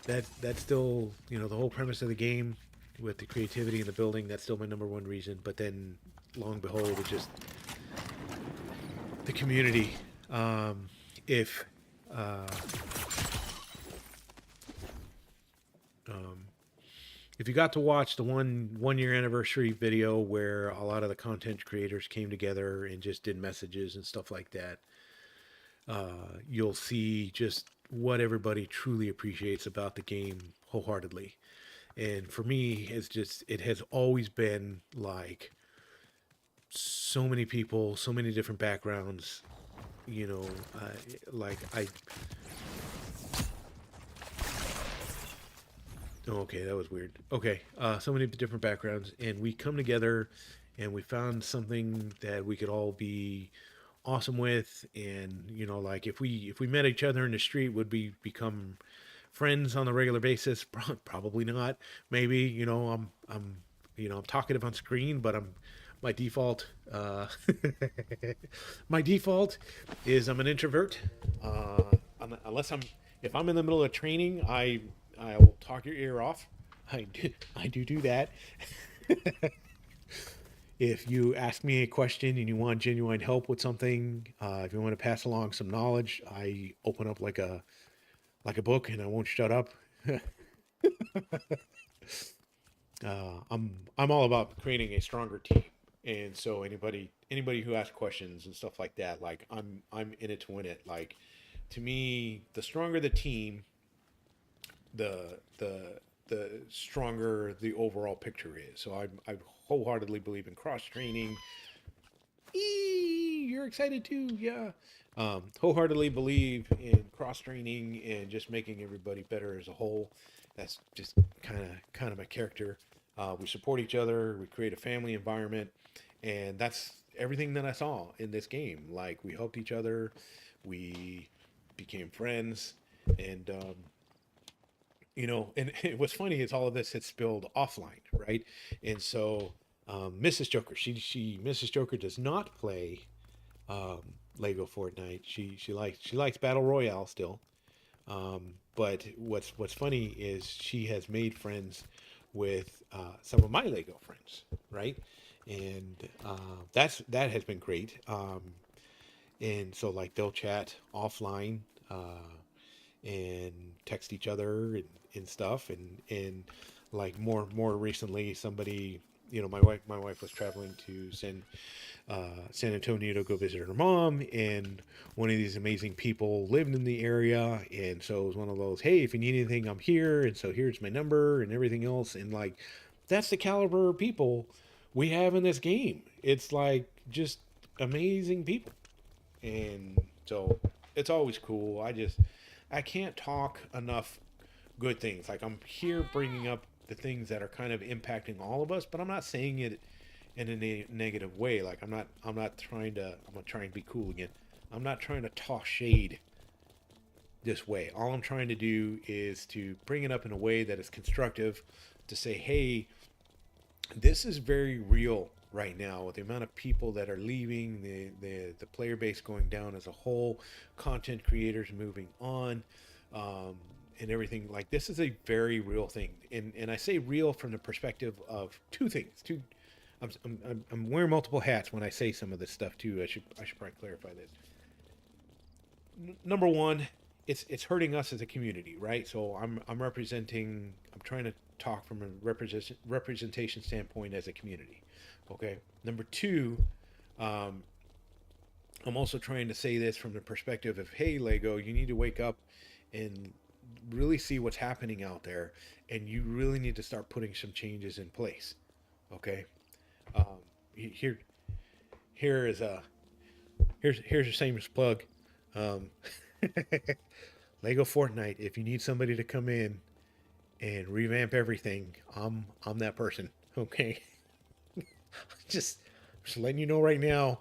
That's still, you know, the whole premise of the game with the creativity and the building. That's still my number one reason. But then, long and behold, it's just the community. If uh, um, if you got to watch the one year anniversary video where a lot of the content creators came together and just did messages and stuff like that, you'll see just what everybody truly appreciates about the game wholeheartedly. And for me, it has always been like so many people, so many different backgrounds. You know, like I. Oh, okay, that was weird. Okay, so many different backgrounds, and we come together, and we found something that we could all be awesome with. And you know, like if we met each other in the street, would we become friends on a regular basis? Probably not. Maybe, you know, I'm talkative on screen, but my default uh, my default is I'm an introvert. Unless if I'm in the middle of training, I will talk your ear off. I do that. If you ask me a question and you want genuine help with something, if you want to pass along some knowledge, I open up like a book and I won't shut up. I'm all about creating a stronger team, and so anybody who asks questions and stuff like that, like I'm in it to win it. Like to me, the stronger the team, the stronger the overall picture is. So I wholeheartedly believe in cross training. You're excited too, yeah. Wholeheartedly believe in cross training and just making everybody better as a whole. That's just kind of my character. We support each other. We create a family environment, and that's everything that I saw in this game. Like we helped each other, we became friends, and you know, and what's funny is all of this had spilled offline, right? And so Mrs. Joker, Mrs. Joker does not play um, Lego Fortnite. She likes Battle Royale still. But what's funny is she has made friends with some of my Lego friends, right? And that has been great. And so like they'll chat offline and text each other and stuff, and like more recently, somebody, my wife was traveling to San Antonio to go visit her mom, and one of these amazing people lived in the area, and so it was one of those, hey, if you need anything, I'm here, and so here's my number and everything else, and like that's the caliber of people we have in this game. It's like just amazing people, and so it's always cool. I can't talk enough good things. Like I'm here bringing up the things that are kind of impacting all of us, but I'm not saying it in a negative way. Like I'm not trying to. I'm gonna try and be cool again. I'm not trying to toss shade this way. All I'm trying to do is to bring it up in a way that is constructive, to say, hey, this is very real right now with the amount of people that are leaving, the player base going down as a whole, content creators moving on, and everything. Like this is a very real thing, and I say real from the perspective of two things. I'm wearing multiple hats when I say some of this stuff too. I should probably clarify this. Number one, it's hurting us as a community, right? So I'm representing. I'm trying to talk from a representation standpoint as a community. Okay. Number two, um, I'm also trying to say this from the perspective of, hey, Lego, you need to wake up and really see what's happening out there, and you really need to start putting some changes in place. Okay. Um, here, here is a here's your shameless plug. Um, Lego Fortnite. If you need somebody to come in and revamp everything, I'm that person. Okay. just just letting you know right now,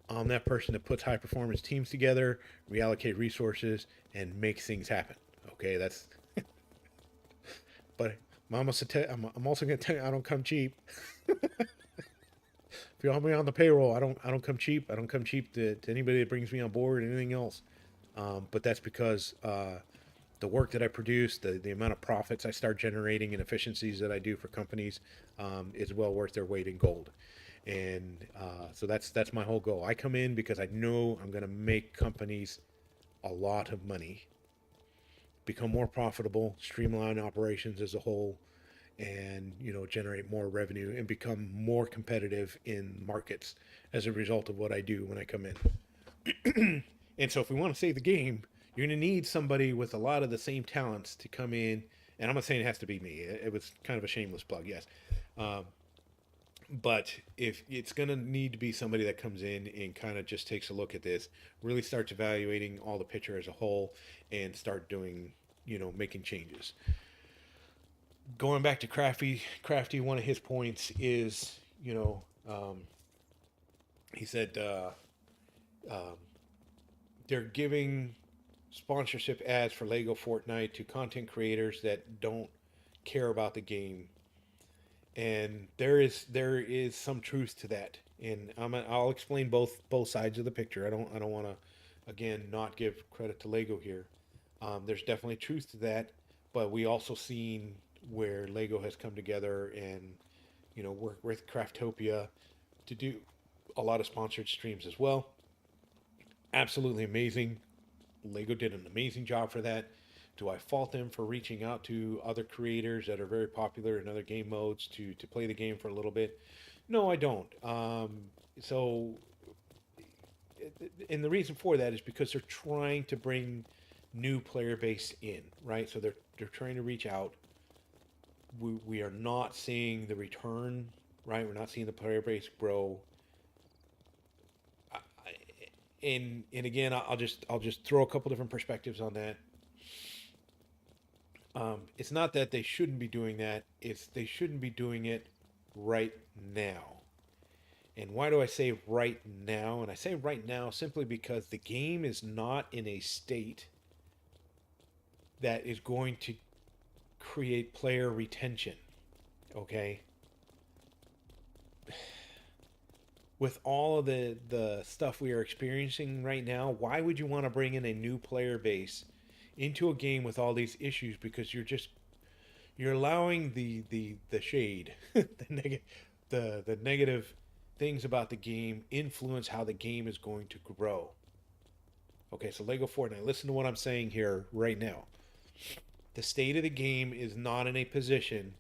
I'm that person that puts high performance teams together, reallocate resources, and makes things happen. Okay, that's. But I'm also gonna tell you I don't come cheap. If you want me on the payroll, I don't come cheap. I don't come cheap to anybody that brings me on board or anything else. But that's because the work that I produce, the amount of profits I start generating and efficiencies that I do for companies is well worth their weight in gold. And so that's my whole goal. I come in because I know I'm going to make companies a lot of money, become more profitable, streamline operations as a whole, and generate more revenue and become more competitive in markets as a result of what I do when I come in. And so if we want to save the game, you're going to need somebody with a lot of the same talents to come in. And I'm not saying it has to be me. It was kind of a shameless plug, yes. Um, but if it's going to need to be somebody that comes in and kind of just takes a look at this, really starts evaluating all the picture as a whole, and start doing, making changes. Going back to Crafty, one of his points is, he said um, they're giving sponsorship ads for Lego Fortnite to content creators that don't care about the game, and there is some truth to that. And I'll explain both sides of the picture. I don't want to, again, not give credit to Lego here. There's definitely truth to that, but we also seen where Lego has come together and work with Craftopia to do a lot of sponsored streams as well. Absolutely amazing. Lego did an amazing job for that. Do I fault them for reaching out to other creators that are very popular in other game modes to play the game for a little bit? No, I don't. So, and the reason for that is because they're trying to bring new player base in, right? So they're trying to reach out. We are not seeing the return, right? We're not seeing the player base grow. And again, I'll just throw a couple different perspectives on that. It's not that they shouldn't be doing that. It's they shouldn't be doing it right now. And why do I say right now? And I say right now simply because the game is not in a state that is going to create player retention. Okay? With all of the stuff we are experiencing right now, why would you want to bring in a new player base into a game with all these issues? Because you're allowing the shade, the negative things about the game influence how the game is going to grow. Okay, so Lego Fortnite, listen to what I'm saying here right now. The state of the game is not in a position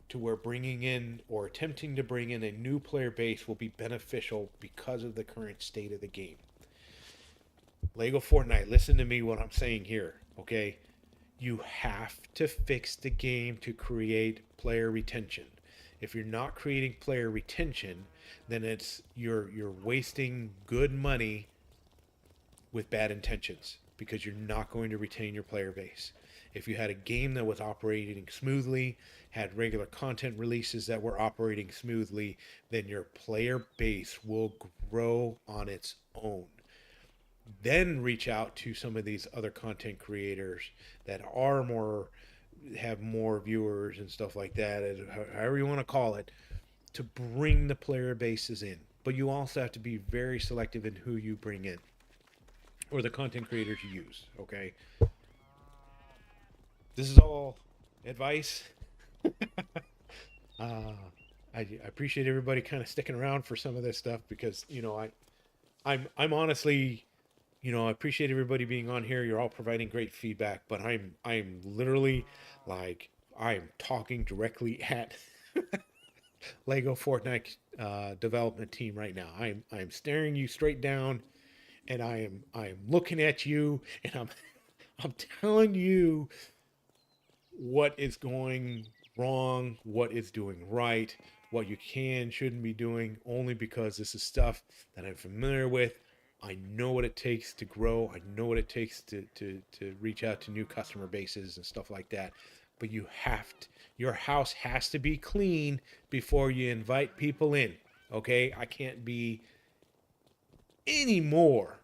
to where bringing in or attempting to bring in a new player base will be beneficial because of the current state of the game. Lego Fortnite, listen to me what I'm saying here, okay? You have to fix the game to create player retention. If you're not creating player retention, then it's you're wasting good money with bad intentions because you're not going to retain your player base. If you had a game that was operating smoothly, had regular content releases that were operating smoothly, then your player base will grow on its own. Then reach out to some of these other content creators that are more have more viewers and stuff like that, however you want to call it, to bring the player bases in. But you also have to be very selective in who you bring in or the content creators you use. Okay, this is all advice. Uh, I appreciate everybody kind of sticking around for some of this stuff because I'm honestly, I appreciate everybody being on here. You're all providing great feedback, but I'm literally like I'm talking directly at Lego Fortnite development team right now. I'm staring you straight down, and I am looking at you, and I'm telling you what is going wrong, what is doing right, what you can shouldn't be doing, only because this is stuff that I'm familiar with. I know what it takes to grow. I know what it takes to reach out to new customer bases and stuff like that. But your house has to be clean before you invite people in. Okay? I can't be any more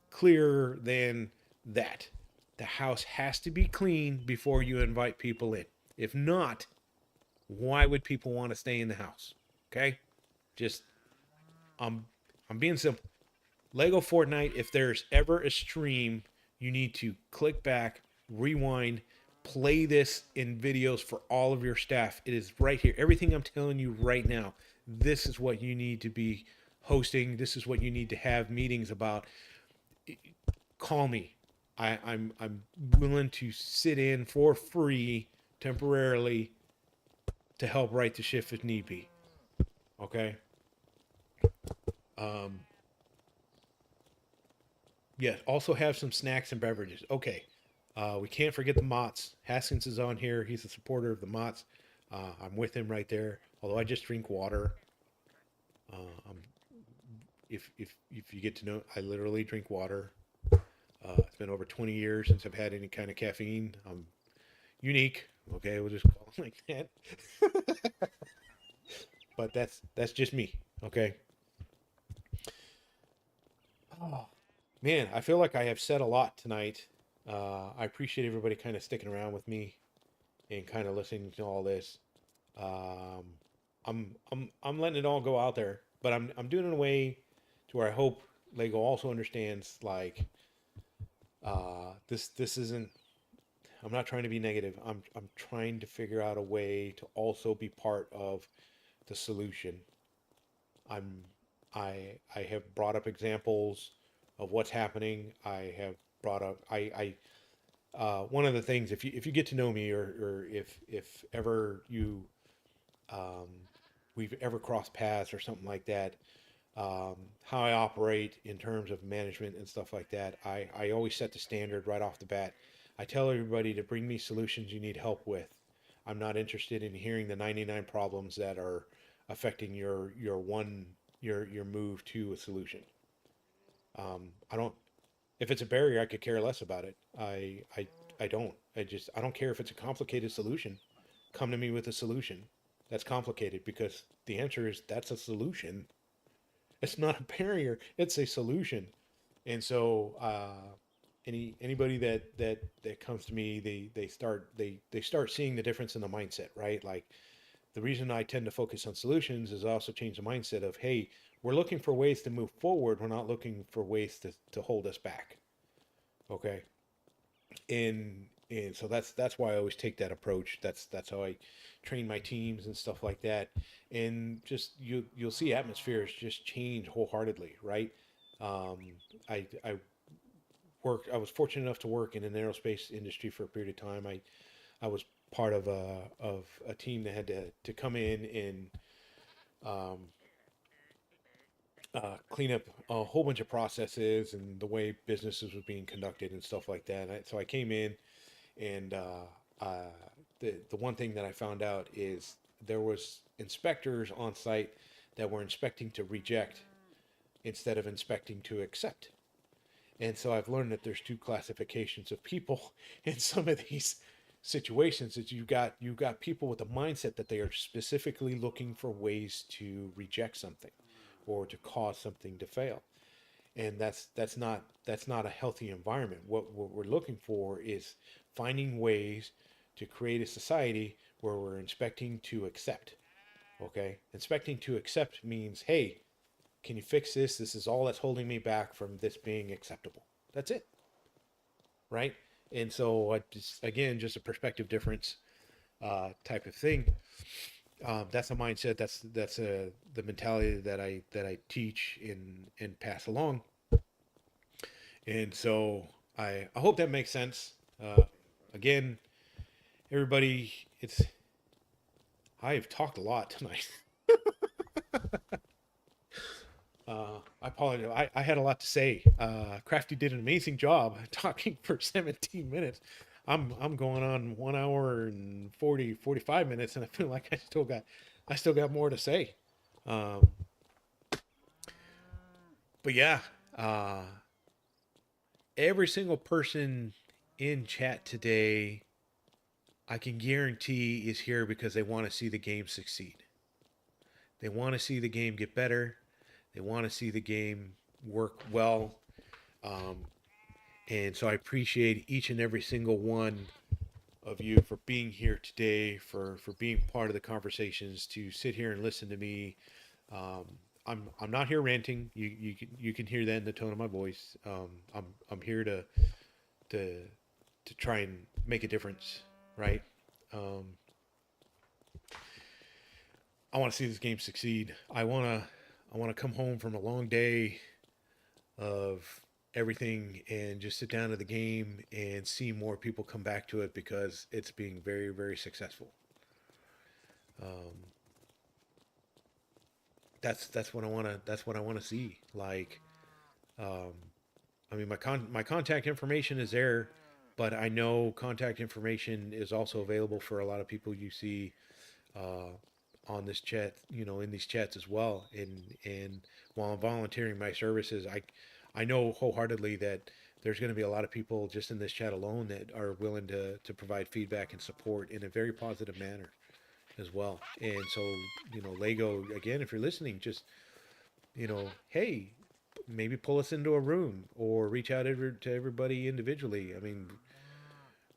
clearer than that. The house has to be clean before you invite people in. If not, why would people want to stay in the house? Okay? Just I'm I'm being simple. Lego Fortnite, if there's ever a stream, you need to click back, rewind, play this in videos for all of your staff. It is right here. Everything I'm telling you right now, this is what you need to be hosting. This is what you need to have meetings about. Call me. I'm willing to sit in for free temporarily to help right the ship if need be. Okay. Um, yes. Also have some snacks and beverages. Okay. We can't forget the Mott's. Haskins is on here. He's a supporter of the Mott's. I'm with him right there. Although I just drink water. Um, if you get to know, I literally drink water. It's been over 20 years since I've had any kind of caffeine. I'm unique. Okay, we'll just call it like that. But that's just me. Okay. Oh, man, I feel like I have said a lot tonight. I appreciate everybody kind of sticking around with me and kind of listening to all this. Um, I'm letting it all go out there, but I'm doing it in a way to where I hope Lego also understands like this isn't. I'm not trying to be negative. I'm trying to figure out a way to also be part of the solution. I'm I have brought up examples of what's happening. I have brought up one of the things if you get to know me or if ever you um, we've ever crossed paths or something like that, how I operate in terms of management and stuff like that. I always set the standard right off the bat. I tell everybody to bring me solutions you need help with. I'm not interested in hearing the 99 problems that are affecting your move to a solution. I don't. If it's a barrier, I could care less about it. I don't. I don't care if it's a complicated solution. Come to me with a solution that's complicated because the answer is that's a solution. It's not a barrier. It's a solution. And so anybody that comes to me, they start seeing the difference in the mindset, right? Like the reason I tend to focus on solutions is I also change the mindset of, hey, we're looking for ways to move forward. We're not looking for ways to hold us back. Okay. And And so that's why I always take that approach. That's how I train my teams and stuff like that. And just you'll see atmospheres just change wholeheartedly, right? Um, I worked. I was fortunate enough to work in an aerospace industry for a period of time. I was part of a team that had to come in and um, clean up a whole bunch of processes and the way businesses was being conducted and stuff like that. So I came in and the one thing that I found out is there was inspectors on site that were inspecting to reject instead of inspecting to accept. And so I've learned that there's two classifications of people in some of these situations. That you've got people with a mindset that they are specifically looking for ways to reject something or to cause something to fail. And that's not a healthy environment. What we're looking for is finding ways to create a society where we're inspecting to accept. Okay, inspecting to accept means, hey, can you fix this? This is all that's holding me back from this being acceptable. That's it, right? And so, again, just a perspective difference type of thing. That's a mindset. That's the mentality that I teach and pass along. And so I hope that makes sense. Again, everybody, it's I've talked a lot tonight. I apologize. I had a lot to say. Crafty did an amazing job talking for 17 minutes. I'm going on 1 hour and 45 minutes, and I feel like I still got more to say. Um, but yeah, uh, every single person in chat today, I can guarantee is here because they want to see the game succeed. They want to see the game get better. They want to see the game work well. Um, and so I appreciate each and every single one of you for being here today, for being part of the conversations, to sit here and listen to me. Um, I'm not here ranting. You can hear that in the tone of my voice. I'm here to to try and make a difference, right? Um, I want to see this game succeed. I want to come home from a long day of everything and just sit down to the game and see more people come back to it because it's being very, very successful. Um, that's what I want to see. Like, um, I mean, my contact information is there, but I know contact information is also available for a lot of people you see uh, on this chat, in these chats as well. And while I'm volunteering my services, I know wholeheartedly that there's going to be a lot of people just in this chat alone that are willing to provide feedback and support in a very positive manner as well. And so, Lego, again, if you're listening, just, hey, maybe pull us into a room or reach out to everybody individually. I mean,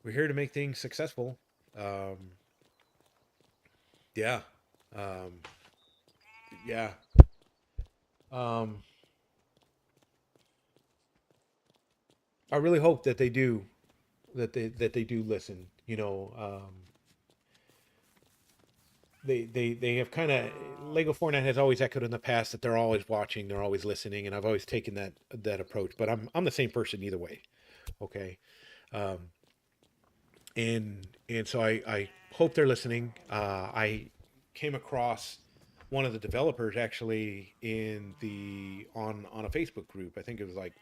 we're here to make things successful. Um, yeah. Um, yeah. Um, I really hope that they do listen. They have kind of Lego Fortnite has always echoed in the past that they're always watching, they're always listening, and I've always taken that approach. But I'm the same person either way. Okay, um, and so I hope they're listening. I came across one of the developers actually in the on a Facebook group. I think it was like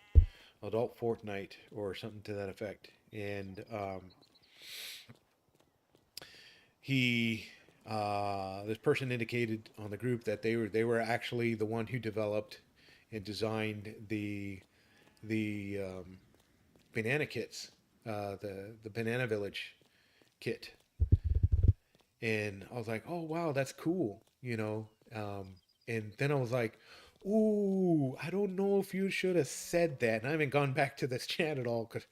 Adult Fortnite or something to that effect, and he this person indicated on the group that they were actually the one who developed and designed the banana kits, the Banana Village kit, and I was like, oh wow, that's cool, and then I was like, ooh, I don't know if you should have said that, and I haven't gone back to this chat at all because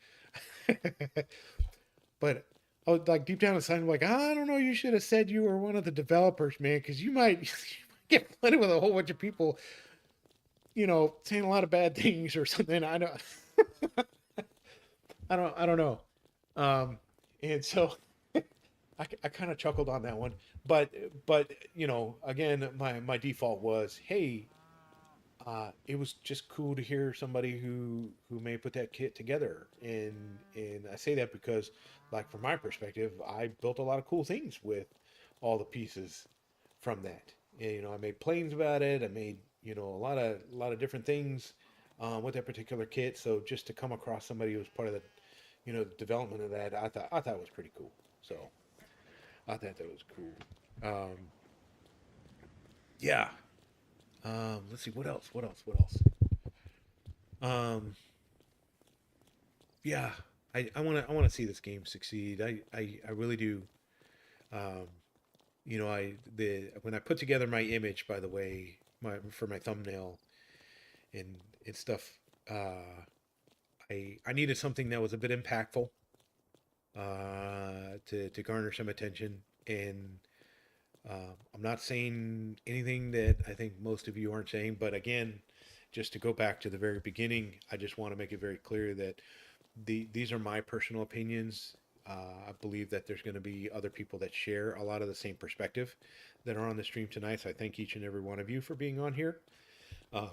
but I was like deep down inside, I'm like, I don't know. You should have said you were one of the developers, man, because you might get flooded with a whole bunch of people, saying a lot of bad things or something. I don't know. Um, And so I kind of chuckled on that one, but but again, my default was, hey, it was just cool to hear somebody who may put that kit together, and I say that because, like, from my perspective, I built a lot of cool things with all the pieces from that. And, I made planes about it. I made a lot of different things with that particular kit. So just to come across somebody who was part of the development of that, I thought was pretty cool. So I thought that was cool. Yeah. Let's see, what else? What else? What else? Um, yeah, I want to see this game succeed. I really do. Um, when I put together my image, by the way, for my thumbnail and stuff, I needed something that was a bit impactful, to garner some attention. And I'm not saying anything that I think most of you aren't saying, but again, just to go back to the very beginning, I just want to make it very clear that these are my personal opinions. I believe that there's going to be other people that share a lot of the same perspective that are on the stream tonight. So I thank each and every one of you for being on here. Uh,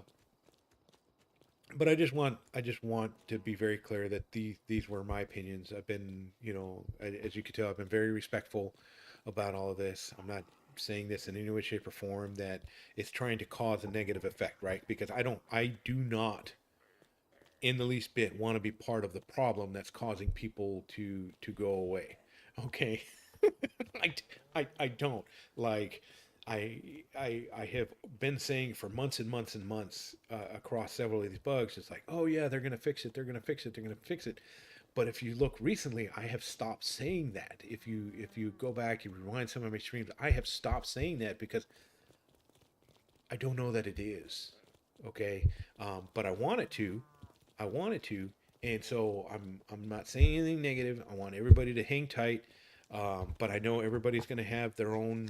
but I just want to be very clear that these were my opinions. I've been, as you can tell, I've been very respectful about all of this. I'm not saying this in any way, shape, or form that it's trying to cause a negative effect, right? Because I do not in the least bit want to be part of the problem that's causing people to go away. Okay. I, I don't like I I have been saying for months and months and months, across several of these bugs. It's like, oh yeah, they're gonna fix it, they're gonna fix it, they're gonna fix it. But if you look recently, I have stopped saying that. If you go back, you rewind some of my streams, I have stopped saying that because I don't know that it is. Okay. But I wanted to, and so I'm not saying anything negative. I want everybody to hang tight, but I know everybody's going to have their own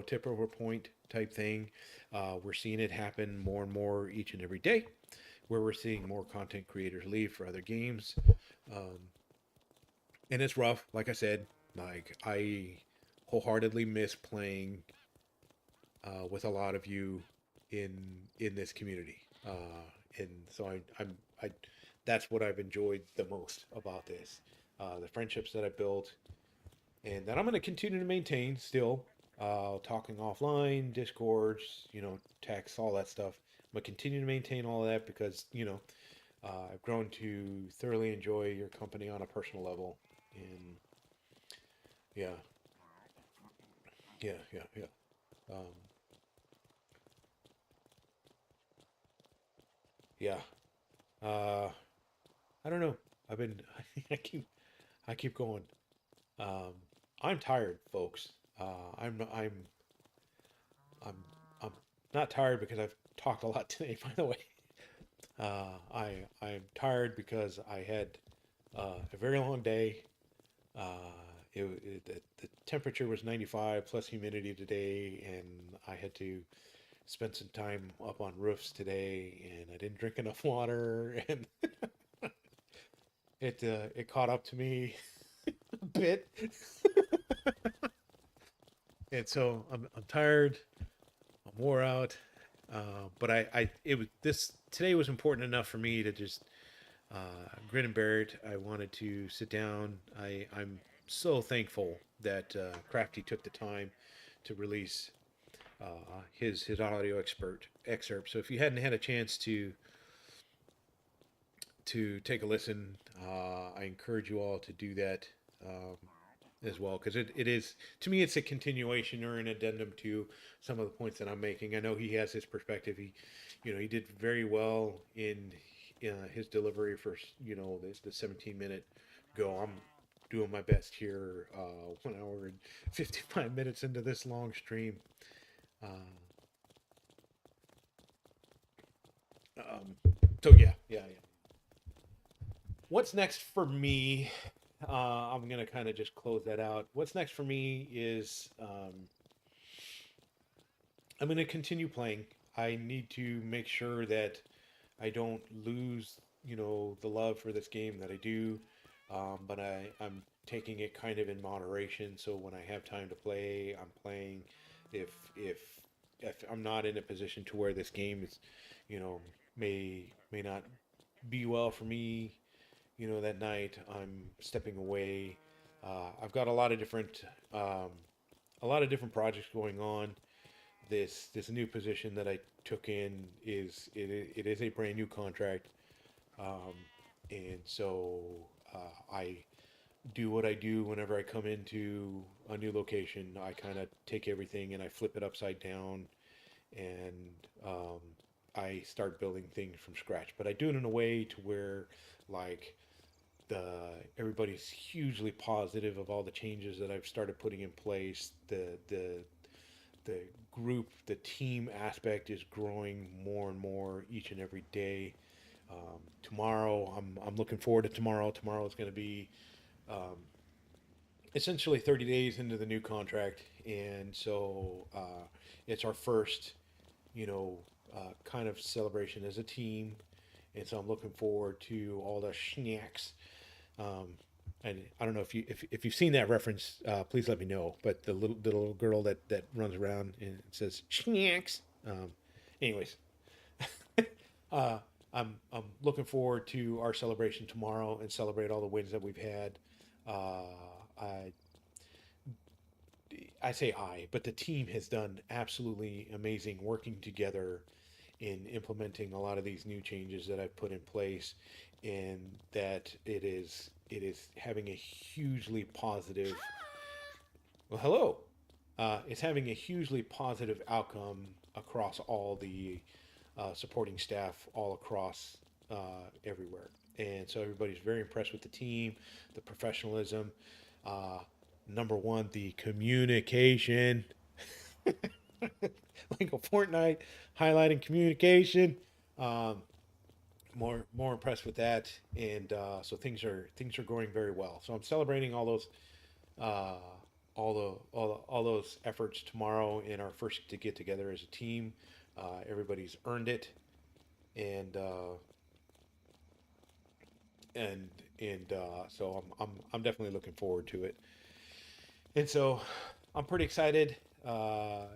tip over point type thing. We're seeing it happen more and more each and every day, where we're seeing more content creators leave for other games, um, and it's rough. Like I said, like I wholeheartedly miss playing with a lot of you in this community, and so I that's what I've enjoyed the most about this. The friendships that I built, and that I'm going to continue to maintain still. Talking offline, discords, texts, all that stuff. I'm going to continue to maintain all of that because I've grown to thoroughly enjoy your company on a personal level. And yeah, yeah. Um, yeah. Uh, I don't know. I've been I keep going. Um, I'm tired, folks. I'm I'm not tired because I've talked a lot today. By the way, I'm tired because I had a very long day. The temperature was 95 plus humidity today, and I had to spend some time up on roofs today, and I didn't drink enough water, and it caught up to me a bit. And so I'm tired. I'm wore out. But it was this today was important enough for me to just grin and bear it. I wanted to sit down. I'm so thankful that Crafty took the time to release his audio expert excerpt. So if you hadn't had a chance to take a listen, I encourage you all to do that. As well, because it is, to me, it's a continuation or an addendum to some of the points that I'm making. I know he has his perspective. He did very well in his delivery for the 17-minute go. I'm doing my best here, 1 hour and 55 minutes into this long stream. uh, um, so yeah. What's next for me? I'm gonna kind of just close that out. What's next for me is, I'm going to continue playing. I need to make sure that I don't lose, the love for this game that I do. but I'm taking it kind of in moderation. So when I have time to play, I'm playing. If if if I'm not in a position to where this game is, you know, may not be well for me, that night, I'm stepping away. I've got um, a lot of different projects going on. This new position that I took in it is a brand new contract, um, and so I do what I do whenever I come into a new location. I kind of take everything and I flip it upside down, and I start building things from scratch. But I do it in a way to where, like, the everybody's hugely positive of all the changes that I've started putting in place. The group, the team aspect is growing more and more each and every day. Tomorrow, I'm looking forward to tomorrow. Tomorrow is going to be um, essentially 30 days into the new contract, and so it's our first, kind of celebration as a team, and so I'm looking forward to all the snacks. Um, and I don't know if you've seen that reference, please let me know. But the little girl that runs around and says snacks. Anyways, uh, I'm looking forward to our celebration tomorrow and celebrate all the wins that we've had. Uh, I I say but the team has done absolutely amazing working together in implementing a lot of these new changes that I've put in place, and that it is having a hugely positive. Well, hello. It's having a hugely positive outcome across all the supporting staff all across everywhere. And so everybody's very impressed with the team, the professionalism. Uh, Number one, the communication. Like a Fortnite, highlighting communication. Um, more impressed with that, and so things are going very well. So I'm celebrating all those uh, all those efforts tomorrow in our first to get together as a team. Everybody's earned it, and and so I'm definitely looking forward to it. And so I'm pretty excited. Uh,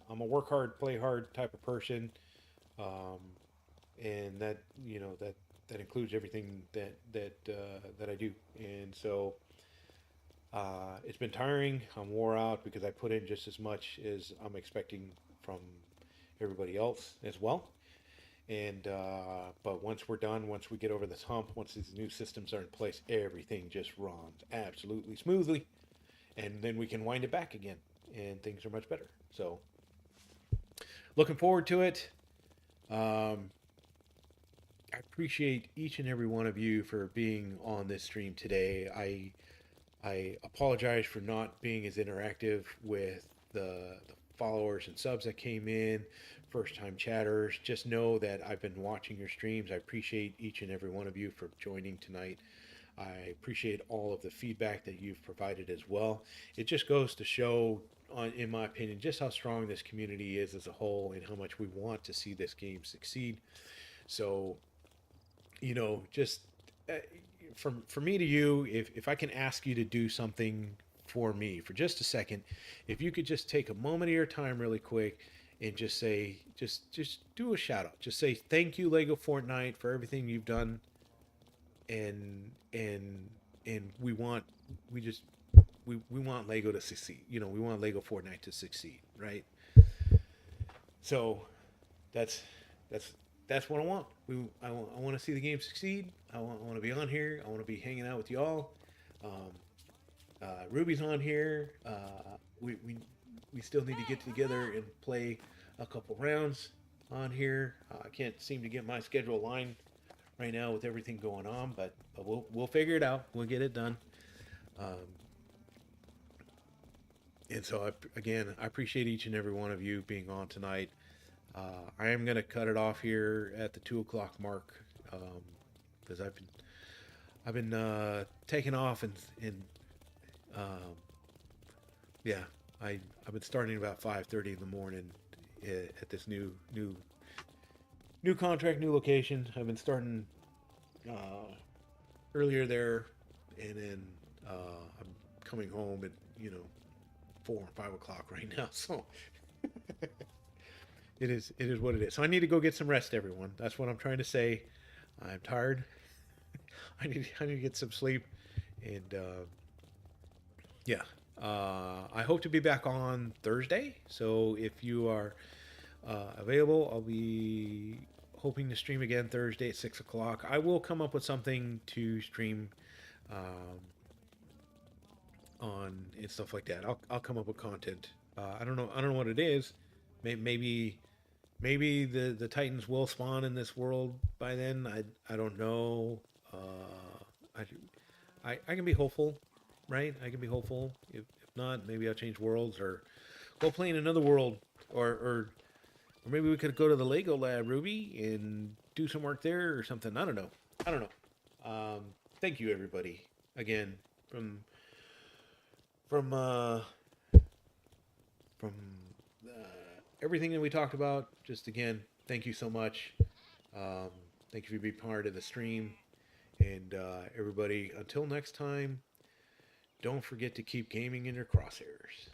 I'm a work hard, play hard type of person, um, and that includes everything that I do. And so it's been tiring. I'm wore out because I put in just as much as I'm expecting from everybody else as well. And but once we're done, once we get over this hump, once these new systems are in place, everything just runs absolutely smoothly, and then we can wind it back again, and things are much better. So looking forward to it. Um, I appreciate each and every one of you for being on this stream today. I apologize for not being as interactive with the followers and subs that came in, first time chatters. Just know that I've been watching your streams. I appreciate each and every one of you for joining tonight. I appreciate all of the feedback that you've provided as well. It just goes to show, in my opinion, just how strong this community is as a whole and how much we want to see this game succeed. So, just uh, from me to you, if I can ask you to do something for me for just a second, if you could just take a moment of your time really quick and just say, just do a shout out. Just say thank you, Lego Fortnite, for everything you've done, and we want we just we want Lego to succeed. We want Lego Fortnite to succeed, right? So that's that's that's what I want. I want to see the game succeed. I want to be on here. I want to be hanging out with y'all. Um, Ruby's on here. We still need to get together and play a couple rounds on here. I can't seem to get my schedule aligned right now with everything going on, but we'll figure it out. We'll get it done. Um, and so again, I appreciate each and every one of you being on tonight. I am going to cut it off here at the 2 o'clock mark, because I've been taking off, and um, yeah, I've been starting about 5:30 in the morning at this new contract, new location. I've been starting earlier there, and then I'm coming home at 4 or 5 o'clock right now. So it is what it is. So I need to go get some rest, everyone. That's what I'm trying to say. I'm tired. I need to get some sleep, and yeah. I hope to be back on Thursday. So if you are available, I'll be hoping to stream again Thursday at 6 o'clock. I will come up with something to stream um, on and stuff like that. I'll come up with content. I don't know. I don't know what it is. Maybe the Titans will spawn in this world by then. I don't know. I can be hopeful, right? I can be hopeful. If not, maybe I'll change worlds or go play in another world, or maybe we could go to the Lego lab, Ruby, and do some work there or something. I don't know. I don't know. Thank you, everybody, again from uh, from everything that we talked about. Just again, thank you so much. Um, Thank you for being part of the stream, and everybody. Until next time, don't forget to keep gaming in your crosshairs.